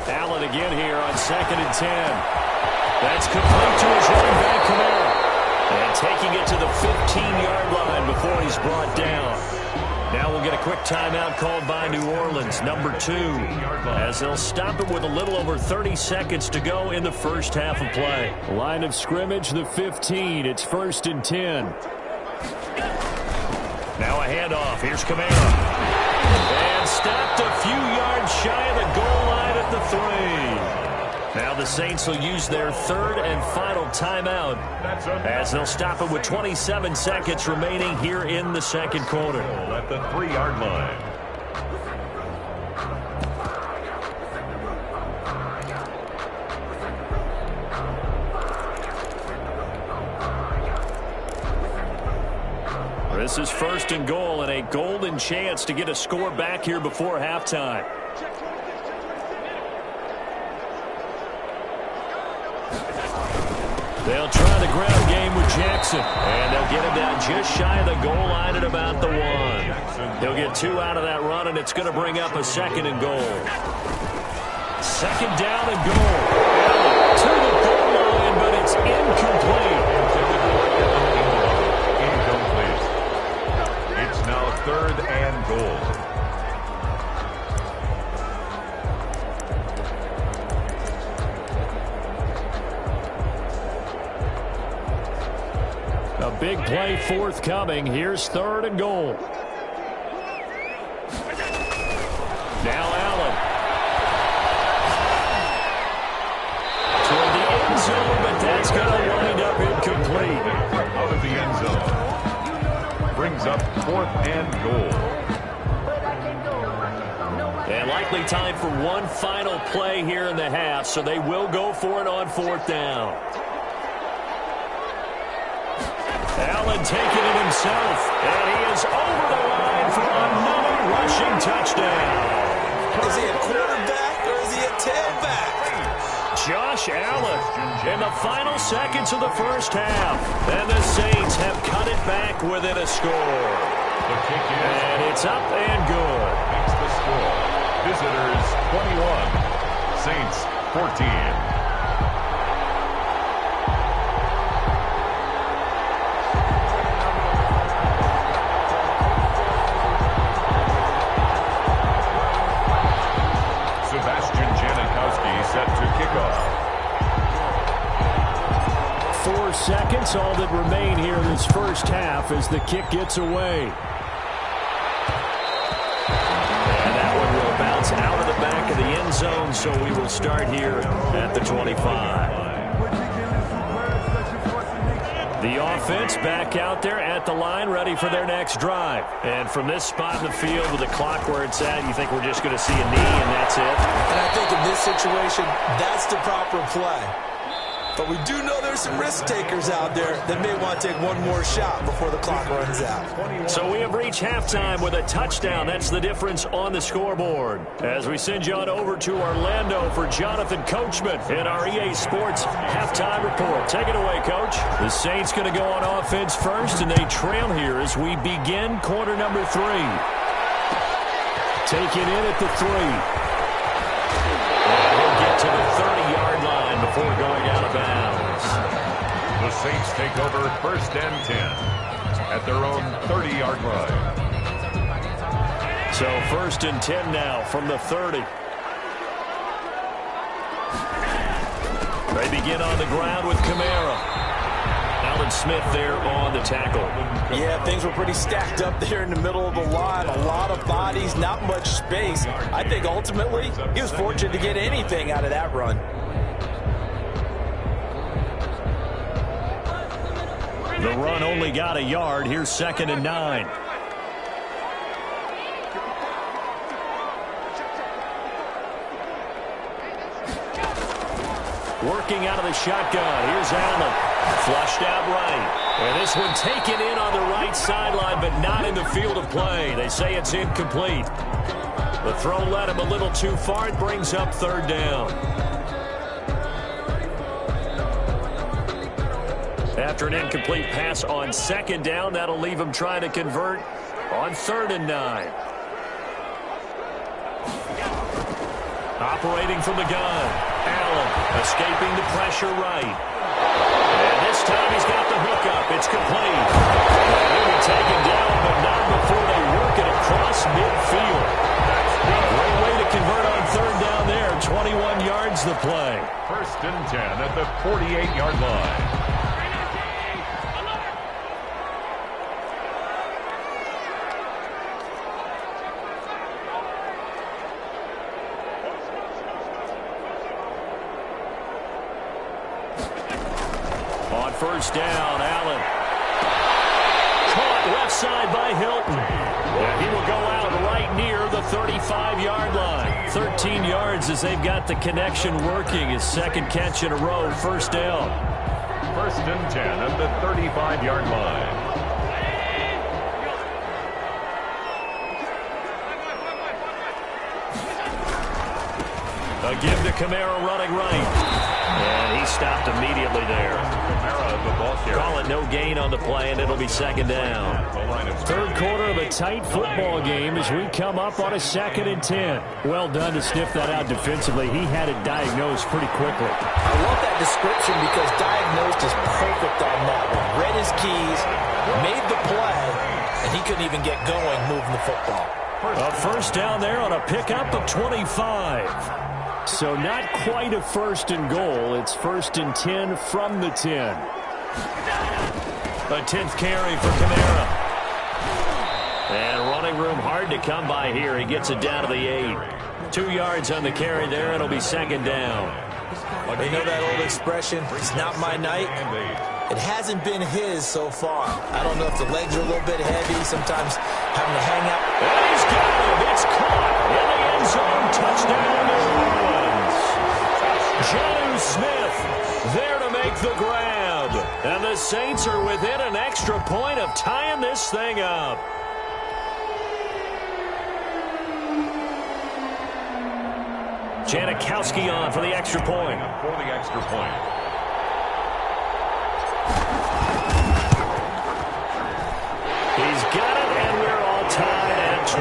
Allen again here on 2nd and 10. That's complete to his running back, Kamara. And taking it to the 15-yard line before he's brought down. Now we'll get a quick timeout called by New Orleans, number 2, as they'll stop it with a little over 30 seconds to go in the first half of play. Line of scrimmage, the 15. It's 1st and 10. Now a handoff. Here's Kamara. And stopped a few yards shy of the goal line at the 3. Now the Saints will use their 3rd and final timeout as they'll stop it with 27 seconds remaining here in the 2nd quarter. At the 3-yard line. This is 1st and goal and a golden chance to get a score back here before halftime. They'll try the ground game with Jackson. And they'll get him down just shy of the goal line at about the 1. He'll get 2 out of that run, and it's going to bring up a 2nd and goal. 2nd down and goal. To the goal line, but it's incomplete. Incomplete. It's now 3rd and goal. A big play forthcoming. Here's 3rd and goal. Now Allen. Toward the end zone, but that's going to wind up incomplete. Out of the end zone. Brings up 4th and goal. And likely time for one final play here in the half, so they will go for it on 4th down. Allen taking it himself, and he is over the line for another rushing touchdown. Is he a quarterback or is he a tailback? Josh Allen in the final seconds of the first half. And the Saints have cut it back within a score. The kick is. And it's up and good. Makes the score. Visitors 21. Saints 14. Set to kick off. 4 seconds, all that remain here in this first half as the kick gets away. And that one will bounce out of the back of the end zone, so we will start here at the 25. The offense back out there at the line, ready for their next drive. And from this spot in the field with the clock where it's at, you think we're just going to see a knee and that's it? And I think in this situation, that's the proper play. But we do know there's some risk takers out there that may want to take one more shot before the clock runs out. So we have reached halftime with a touchdown. That's the difference on the scoreboard. As we send you on over to Orlando for Jonathan Coachman in our EA Sports halftime report. Take it away, Coach. The Saints going to go on offense first, and they trail here as we begin quarter number 3. Taken in at the 3. And he'll get to the 30-yard line before going out of bounds. The Saints take over 1st and 10 at their own 30-yard line. So 1st and 10 now from the 30. They begin on the ground with Kamara. Allen Smith there on the tackle. Yeah, things were pretty stacked up there in the middle of the line. A lot of bodies, not much space. I think ultimately he was fortunate to get anything out of that run. The run only got a yard. Here's 2nd and 9. Working out of the shotgun. Here's Allen. Flushed out right. And this one taken in on the right sideline, but not in the field of play. They say it's incomplete. The throw led him a little too far. It brings up 3rd down. After an incomplete pass on 2nd down, that'll leave him trying to convert on 3rd and 9. Operating from the gun. Allen escaping the pressure right. And this time he's got the hook up. It's complete. He'll be taken down, but not before they work it across midfield. Great way to convert on 3rd down there. 21 yards the play. 1st and 10 at the 48-yard line. On 1st down, Allen. Caught left side by Hilton. And he will go out right near the 35-yard line. 13 yards as they've got the connection working. His 2nd catch in a row, 1st down. 1st and 10 at the 35-yard line. A give to Kamara running right. And he stopped immediately there. Call it no gain on the play, and it'll be second down. Third quarter of a tight football game as we come up on a 2nd and 10. Well done to sniff that out defensively. He had it diagnosed pretty quickly. I love that description because diagnosed is perfect on that one. Read his keys, made the play, and he couldn't even get going moving the football. A first down there on a pickup of 25. So not quite a 1st and goal. It's 1st and 10 from the 10. A 10th carry for Kamara. And running room hard to come by here. He gets it down to the 8. 2 yards on the carry there. It'll be second down. You know that old expression, it's not my night? It hasn't been his so far. I don't know if the legs are a little bit heavy, sometimes having to hang out. And he's got him. It's caught in the end zone. Touchdown, New Orleans. Jonnu Smith there to make the grab. And the Saints are within an extra point of tying this thing up. Janikowski on for the extra point. For the extra point. He's got it, and we're all tied at 21.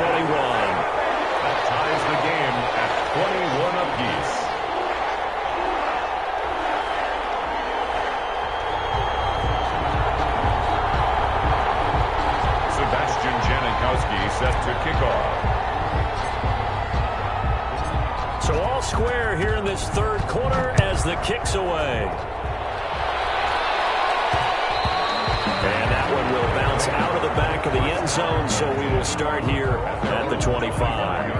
That ties the game at 21 apiece. Sebastian Janikowski set to kick off. So all square here in this third quarter as the kick's away. And that one will bounce out of the back of the end zone, so we will start here at the 25.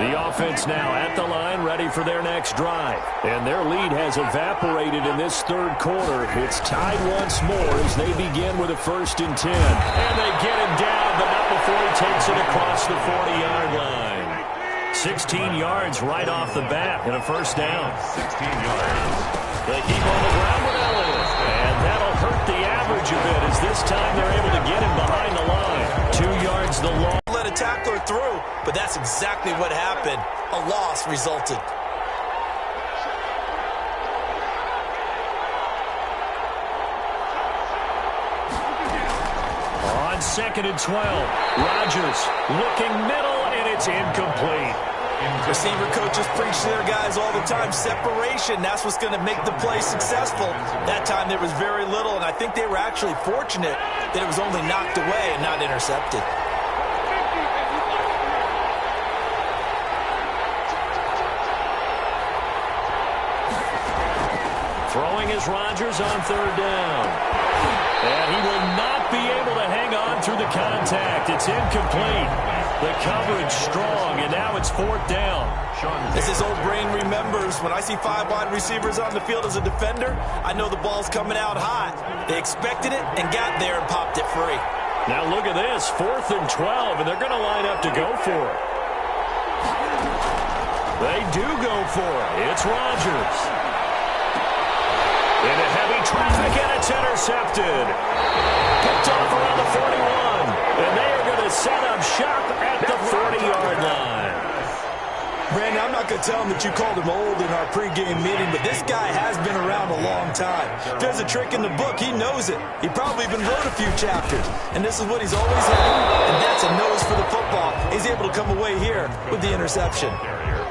The offense now at the line, ready for their next drive. And their lead has evaporated in this third quarter. It's tied once more as they begin with a 1st and 10. And they get him down, but not before he takes it across the 40-yard line. 16 yards right off the bat and a first down. 16 yards. They keep on the ground with Elliott. And that'll hurt the average a bit as this time they're able to get him behind the line. 2 yards the long. Let a tackler through, but that's exactly what happened. A loss resulted. On 2nd and 12, Rodgers looking middle, and it's incomplete. Receiver coaches preach to their guys all the time. Separation, that's what's going to make the play successful. That time there was very little, and I think they were actually fortunate that it was only knocked away and not intercepted. Throwing is Rodgers on third down. And he will not be able to hang on through the contact. It's incomplete. The coverage strong, and now it's 4th down. As his old brain remembers, when I see 5 wide receivers on the field as a defender, I know the ball's coming out hot. They expected it and got there and popped it free. Now look at this, 4th and 12, and they're going to line up to go for it. They do go for it. It's Rodgers. Into heavy traffic, and it's intercepted. Picked off around the 41. And they are going to set up shop at the 40-yard line. Brandon, I'm not going to tell him that you called him old in our pregame meeting, but this guy has been around a long time. If there's a trick in the book, he knows it. He probably even wrote a few chapters. And this is what he's always had, and that's a nose for the football. He's able to come away here with the interception.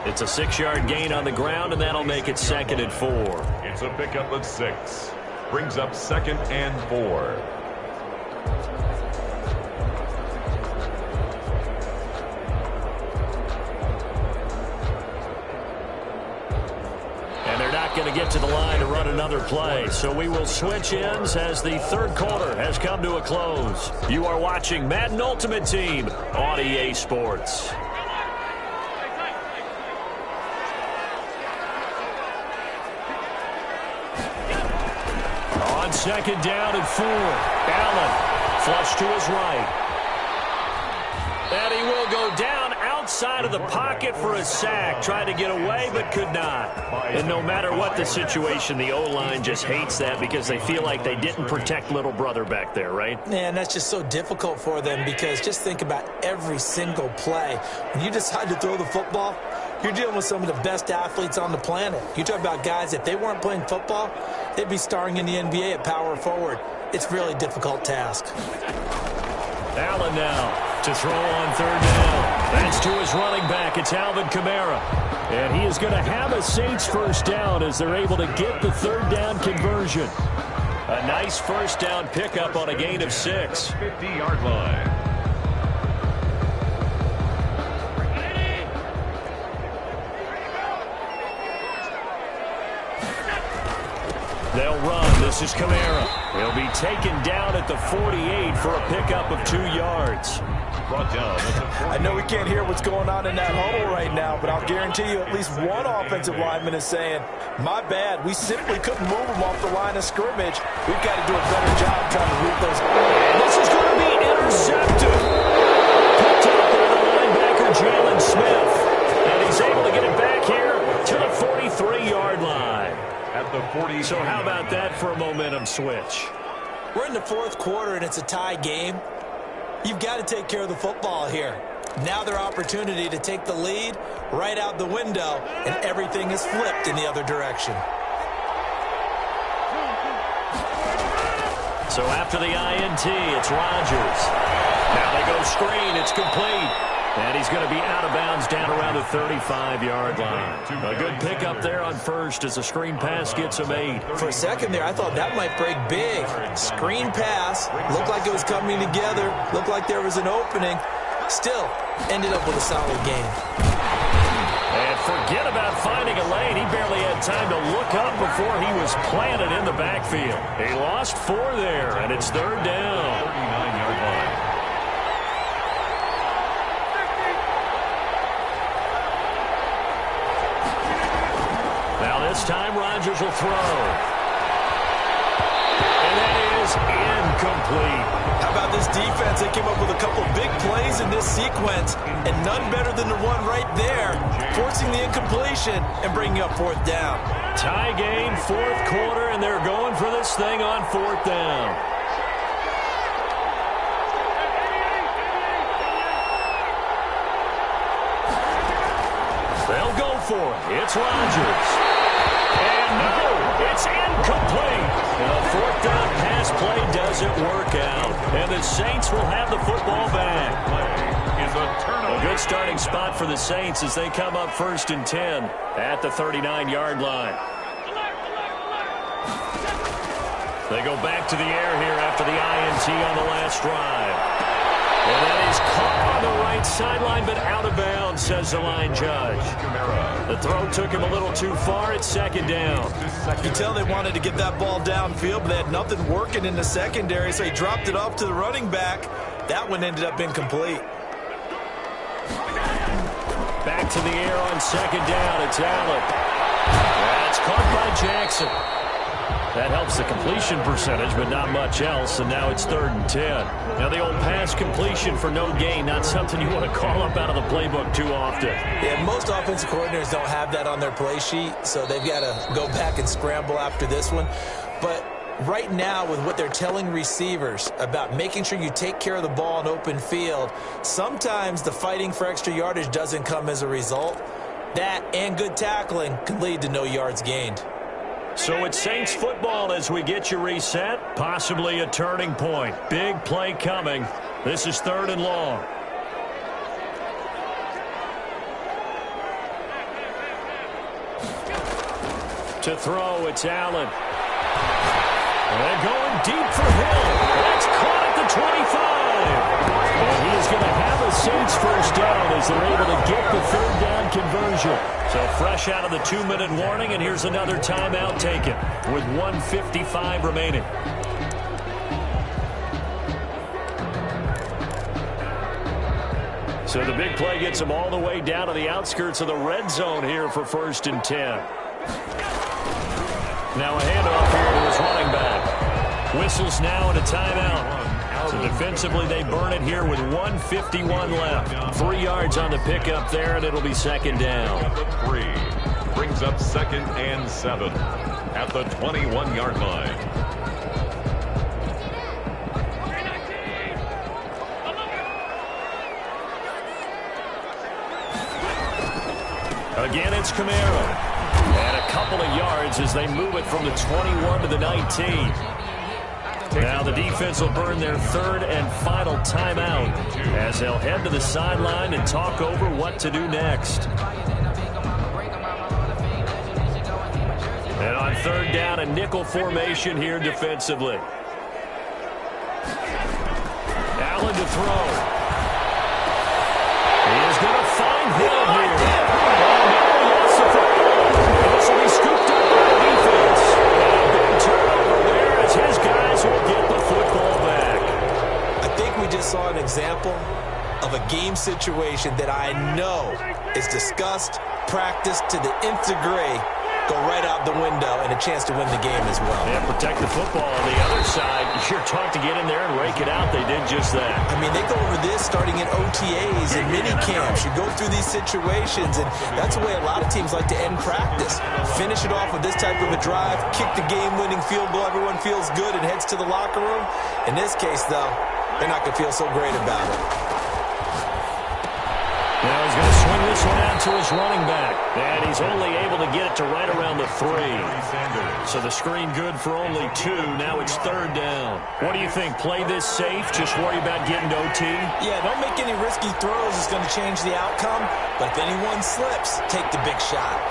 It's a 6-yard gain on the ground, and that'll make it 2nd and 4. It's a pickup of 6. Brings up 2nd and 4. And they're not going to get to the line to run another play, so we will switch ends as the third quarter has come to a close. You are watching Madden Ultimate Team on EA Sports. On 2nd down and 4, Allen flush to his right. And he will go down out outside of the pocket for a sack. Tried to get away, but could not. And no matter what the situation, the O-line just hates that because they feel like they didn't protect little brother back there, right? Man, that's just so difficult for them because just think about every single play. When you decide to throw the football, you're dealing with some of the best athletes on the planet. You talk about guys, if they weren't playing football, they'd be starring in the NBA at power forward. It's a really difficult task. Allen now to throw on third down. That's to his running back. It's Alvin Kamara. And he is going to have a Saints first down as they're able to get the third down conversion. A nice first down pickup on a gain of 6. 50-yard line. They'll run. This is Kamara. He'll be taken down at the 48 for a pickup of 2 yards. I know we can't hear what's going on in that huddle right now, but I'll guarantee you at least one offensive lineman is saying, my bad, we simply couldn't move him off the line of scrimmage. We've got to do a better job trying to root those. This is going to be intercepted. Picked up by the linebacker, Jalen Smith. And he's able to get it back here to the 43-yard line. At the 40. So how about that for a momentum switch? We're in the fourth quarter, and it's a tie game. You've got to take care of the football here. Now their opportunity to take the lead right out the window, and everything is flipped in the other direction. So after the INT, it's Rodgers. Now they go screen. It's complete. And he's going to be out of bounds down around the 35-yard line. A good pickup there on first as the screen pass gets him 8. For a second there, I thought that might break big. Screen pass. Looked like it was coming together. Looked like there was an opening. Still, ended up with a solid game. And forget about finding a lane. He barely had time to look up before he was planted in the backfield. He lost 4 there, and it's third down. 39-yard line. This time, Rodgers will throw. And that is incomplete. How about this defense? They came up with a couple big plays in this sequence, and none better than the one right there, forcing the incompletion and bringing up fourth down. Tie game, fourth quarter, and they're going for this thing on fourth down. They'll go for it. It's Rodgers. And no, it's incomplete. The fourth down pass play doesn't work out. And the Saints will have the football back. A good starting spot for the Saints as they come up first and 10 at the 39-yard line. They go back to the air here after the INT on the last drive. And that is caught on the right sideline, but out of bounds, says the line judge. The throw took him a little too far. It's second down. You can tell they wanted to get that ball downfield, but they had nothing working in the secondary, so he dropped it off to the running back. That one ended up incomplete. Back to the air on second down. It's Allen. That's caught by Jackson. That helps the completion percentage, but not much else, and now it's third and 10. Now the old pass completion for no gain, not something you want to call up out of the playbook too often. Yeah, most offensive coordinators don't have that on their play sheet, so they've got to go back and scramble after this one. But right now, with what they're telling receivers about making sure you take care of the ball in open field, sometimes the fighting for extra yardage doesn't come as a result. That and good tackling can lead to no yards gained. So it's Saints football as we get you reset. Possibly a turning point. Big play coming. This is third and long. To throw, it's Allen. And going deep for Hill. That's caught at the 25. And he is going to have a Saints first down as they're able to get the third down conversion. So fresh out of the 2-minute warning, and here's another timeout taken with 1:55 remaining. So the big play gets them all the way down to the outskirts of the red zone here for first and 10. Now a handoff here to his running back. Whistles now and a timeout. So defensively, they burn it here with 1:51 left. 3 yards on the pickup there, and it'll be second down. 3 brings up 2nd and 7 at the 21-yard line. Again, it's Kamara. And a couple of yards as they move it from the 21 to the 19. Now the defense will burn their 3rd and final timeout as they'll head to the sideline and talk over what to do next. And on 3rd down, a nickel formation here defensively. Allen to throw. He is going to find Hill here. This will be scooped up by the defense. And a big turnover there as his guys will get the football back. I think we just saw an example of a game situation that I know is discussed, practiced to the nth degree, go right out the window, and a chance to win the game as well. And protect the football on the other side. You're taught to get in there and rake it out. They did just that. I mean, they go over this starting in OTAs and mini camps. You go through these situations, and that's the way a lot of teams like to end practice. Finish it off with this type of a drive, kick the game-winning field goal. Everyone feels good and heads to the locker room. In this case, though, they're not going to feel so great about it. Now he's going to swing this one out to his running back. And he's only able to get it to right around the 3. So the screen good for only 2. Now it's 3rd down. What do you think? Play this safe? Just worry about getting to OT? Yeah, don't make any risky throws. It's going to change the outcome. But if anyone slips, take the big shot.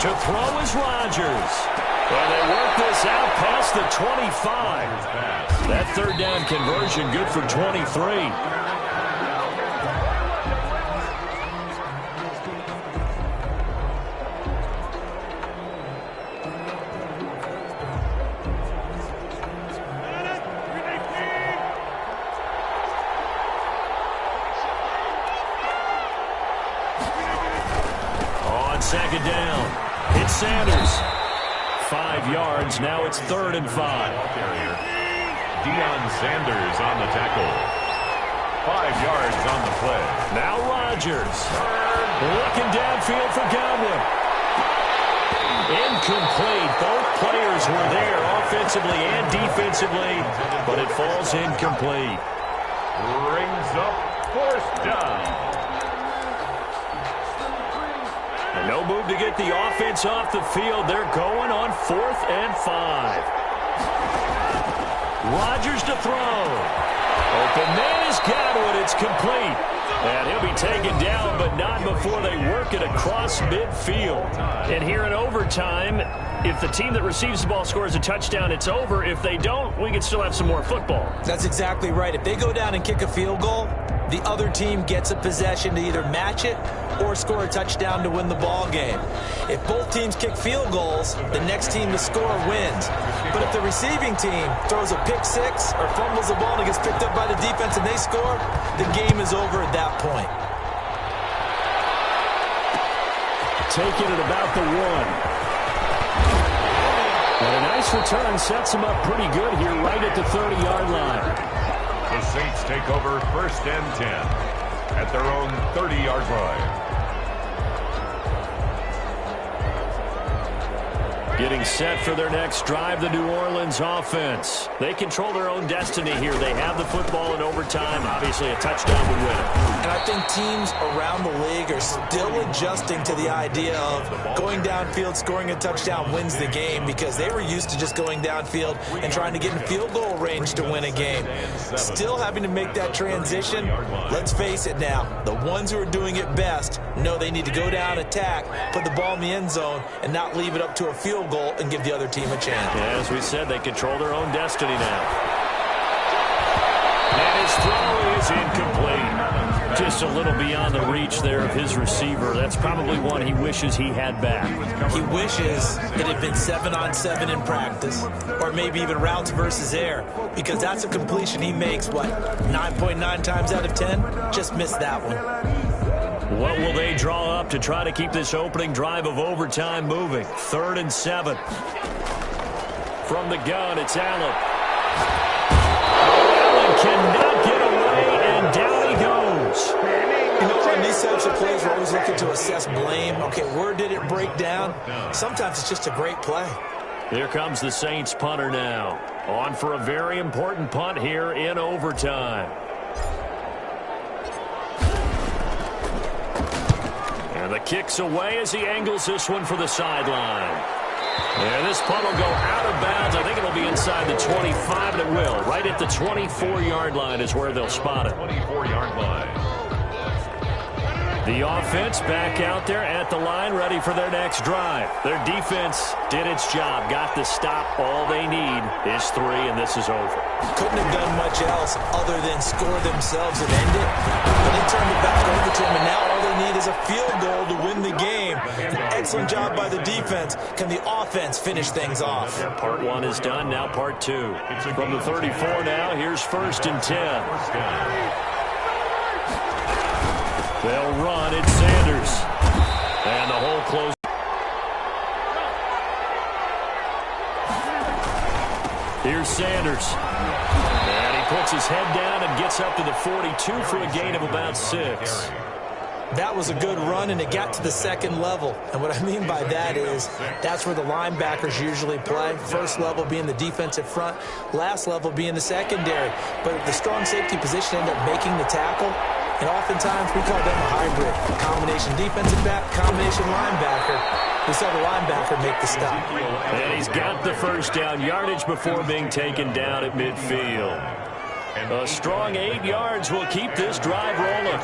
To throw is Rodgers. Well, they work this out past the 25. That 3rd down conversion good for 23. On 2nd down, it's Sanders. 5 yards. Now it's 3rd and 5. Deion Sanders on the tackle. 5 yards on the play. Now Rodgers. Looking downfield for Godwin. Incomplete. Both players were there offensively and defensively, but it falls incomplete. Brings up 4th down. And no move to get the offense off the field. They're going on 4th and 5. Rodgers to throw. Open man is Godwin. It's complete. And he'll be taken down, but not before they work it across midfield. And here in overtime, if the team that receives the ball scores a touchdown, it's over. If they don't, we can still have some more football. That's exactly right. If they go down and kick a field goal, the other team gets a possession to either match it or score a touchdown to win the ball game. If both teams kick field goals, the next team to score wins. But if the receiving team throws a pick six or fumbles the ball and it gets picked up by the defense and they score, the game is over at that point. Take it at about the 1. And a nice return sets them up pretty good here right at the 30-yard line. The Saints take over 1st and 10 at their own 30-yard line. Getting set for their next drive, the New Orleans offense. They control their own destiny here. They have the football in overtime. Obviously, a touchdown would win it. And I think teams around the league are still adjusting to the idea of going downfield, scoring a touchdown wins the game, because they were used to just going downfield and trying to get in field goal range to win a game. Still having to make that transition. Let's face it now, the ones who are doing it best know they need to go down, attack, put the ball in the end zone, and not leave it up to a field goal and give the other team a chance. As we said, they control their own destiny now. And his throw is incomplete. Just a little beyond the reach there of his receiver. That's probably one he wishes he had back. He wishes it had been 7-on-7 in practice, or maybe even routes versus air, because that's a completion he makes, 9.9 times out of 10? Just missed that one. What will they draw up to try to keep this opening drive of overtime moving? 3rd and 7. From the gun, it's Allen. Allen cannot get away, and down he goes. You know, on these types of plays, we're always looking to assess blame. Okay, where did it break down? Sometimes it's just a great play. Here comes the Saints punter now. On for a very important punt here in overtime. And the kick's away as he angles this one for the sideline. And this punt will go out of bounds. I think it'll be inside the 25, and it will. Right at the 24-yard line is where they'll spot it. 24-yard line. The offense back out there at the line, ready for their next drive. Their defense did its job, got the stop. All they need is 3, and this is over. Couldn't have done much else other than score themselves and end it. But they turned it back over to them, and now all they need is a field goal to win the game. An excellent job by the defense. Can the offense finish things off? Yeah, part 1 is done, now part 2. From the 34 now, here's 1st and 10. They'll run. It's Sanders. And the hole close. Here's Sanders. And he puts his head down and gets up to the 42 for a gain of about 6. That was a good run, and it got to the second level. And what I mean by that is that's where the linebackers usually play. First level being the defensive front, last level being the secondary. But if the strong safety position ended up making the tackle, and oftentimes we call them a hybrid. Combination defensive back, combination linebacker. We saw the linebacker make the stop. And he's got the first down, yardage before being taken down at midfield. A strong 8 yards will keep this drive rolling.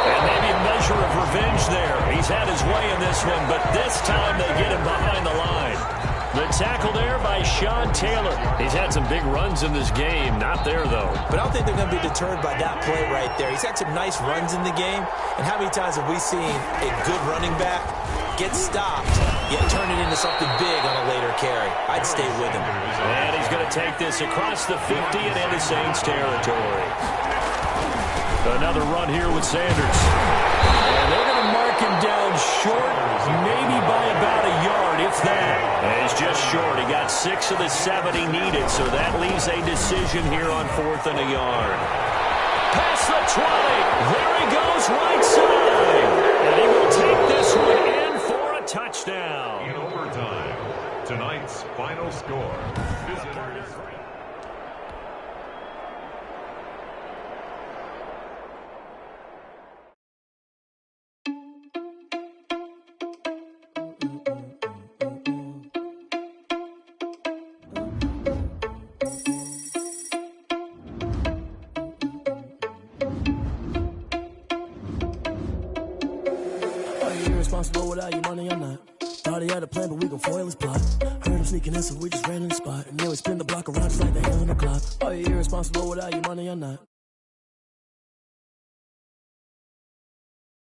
And maybe a measure of revenge there. He's had his way in this one, but this time they get him behind the line. The tackle there by Sean Taylor. He's had some big runs in this game. Not there, though. But I don't think they're going to be deterred by that play right there. He's had some nice runs in the game. And how many times have we seen a good running back get stopped, yet turn it into something big on a later carry? I'd stay with him. And he's going to take this across the 50 and into Saints territory. Another run here with Sanders. And they're going to mark him down short, maybe by about a yard, if that. And he's just short. He got 6 of the 7 he needed, so that leaves a decision here on 4th and a yard. Past the 20. There he goes, right side. And he will take this one in for a touchdown. In overtime, tonight's final score. Visitors. Responsible without your money or not. Thought he had a plan, but we gon' foil his plot. Heard him sneaking in, so we just ran in the spot. And then we spin the block around just like the hell in the clock. Are you irresponsible without your money or not?